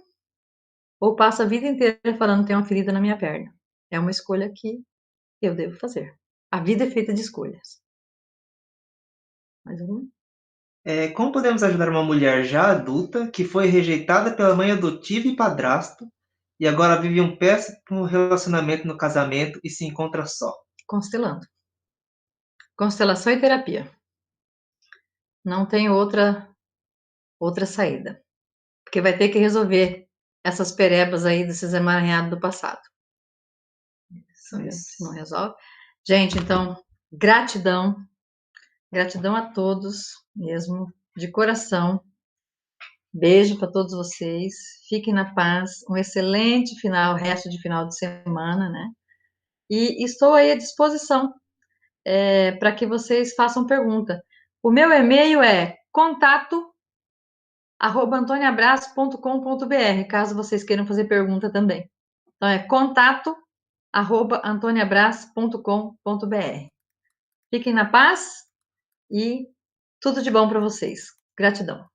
ou passo a vida inteira falando que tem uma ferida na minha perna. É uma escolha que eu devo fazer. A vida é feita de escolhas. Mais alguma? Como podemos ajudar uma mulher já adulta que foi rejeitada pela mãe adotiva e padrasto e agora vive um péssimo relacionamento no casamento e se encontra só? Constelando. Constelação e terapia. Não tem outra saída. Porque vai ter que resolver essas perebas aí desses emaranhados do passado. Não resolve. Gente, então, gratidão. Gratidão a todos mesmo, de coração. Beijo para todos vocês. Fiquem na paz. Um excelente resto de final de semana, né? E estou aí à disposição para que vocês façam pergunta. O meu e-mail é contato@antoniabraço.com.br, caso vocês queiram fazer pergunta também. Então é contato@antoniabraço.com.br. Fiquem na paz e tudo de bom para vocês. Gratidão.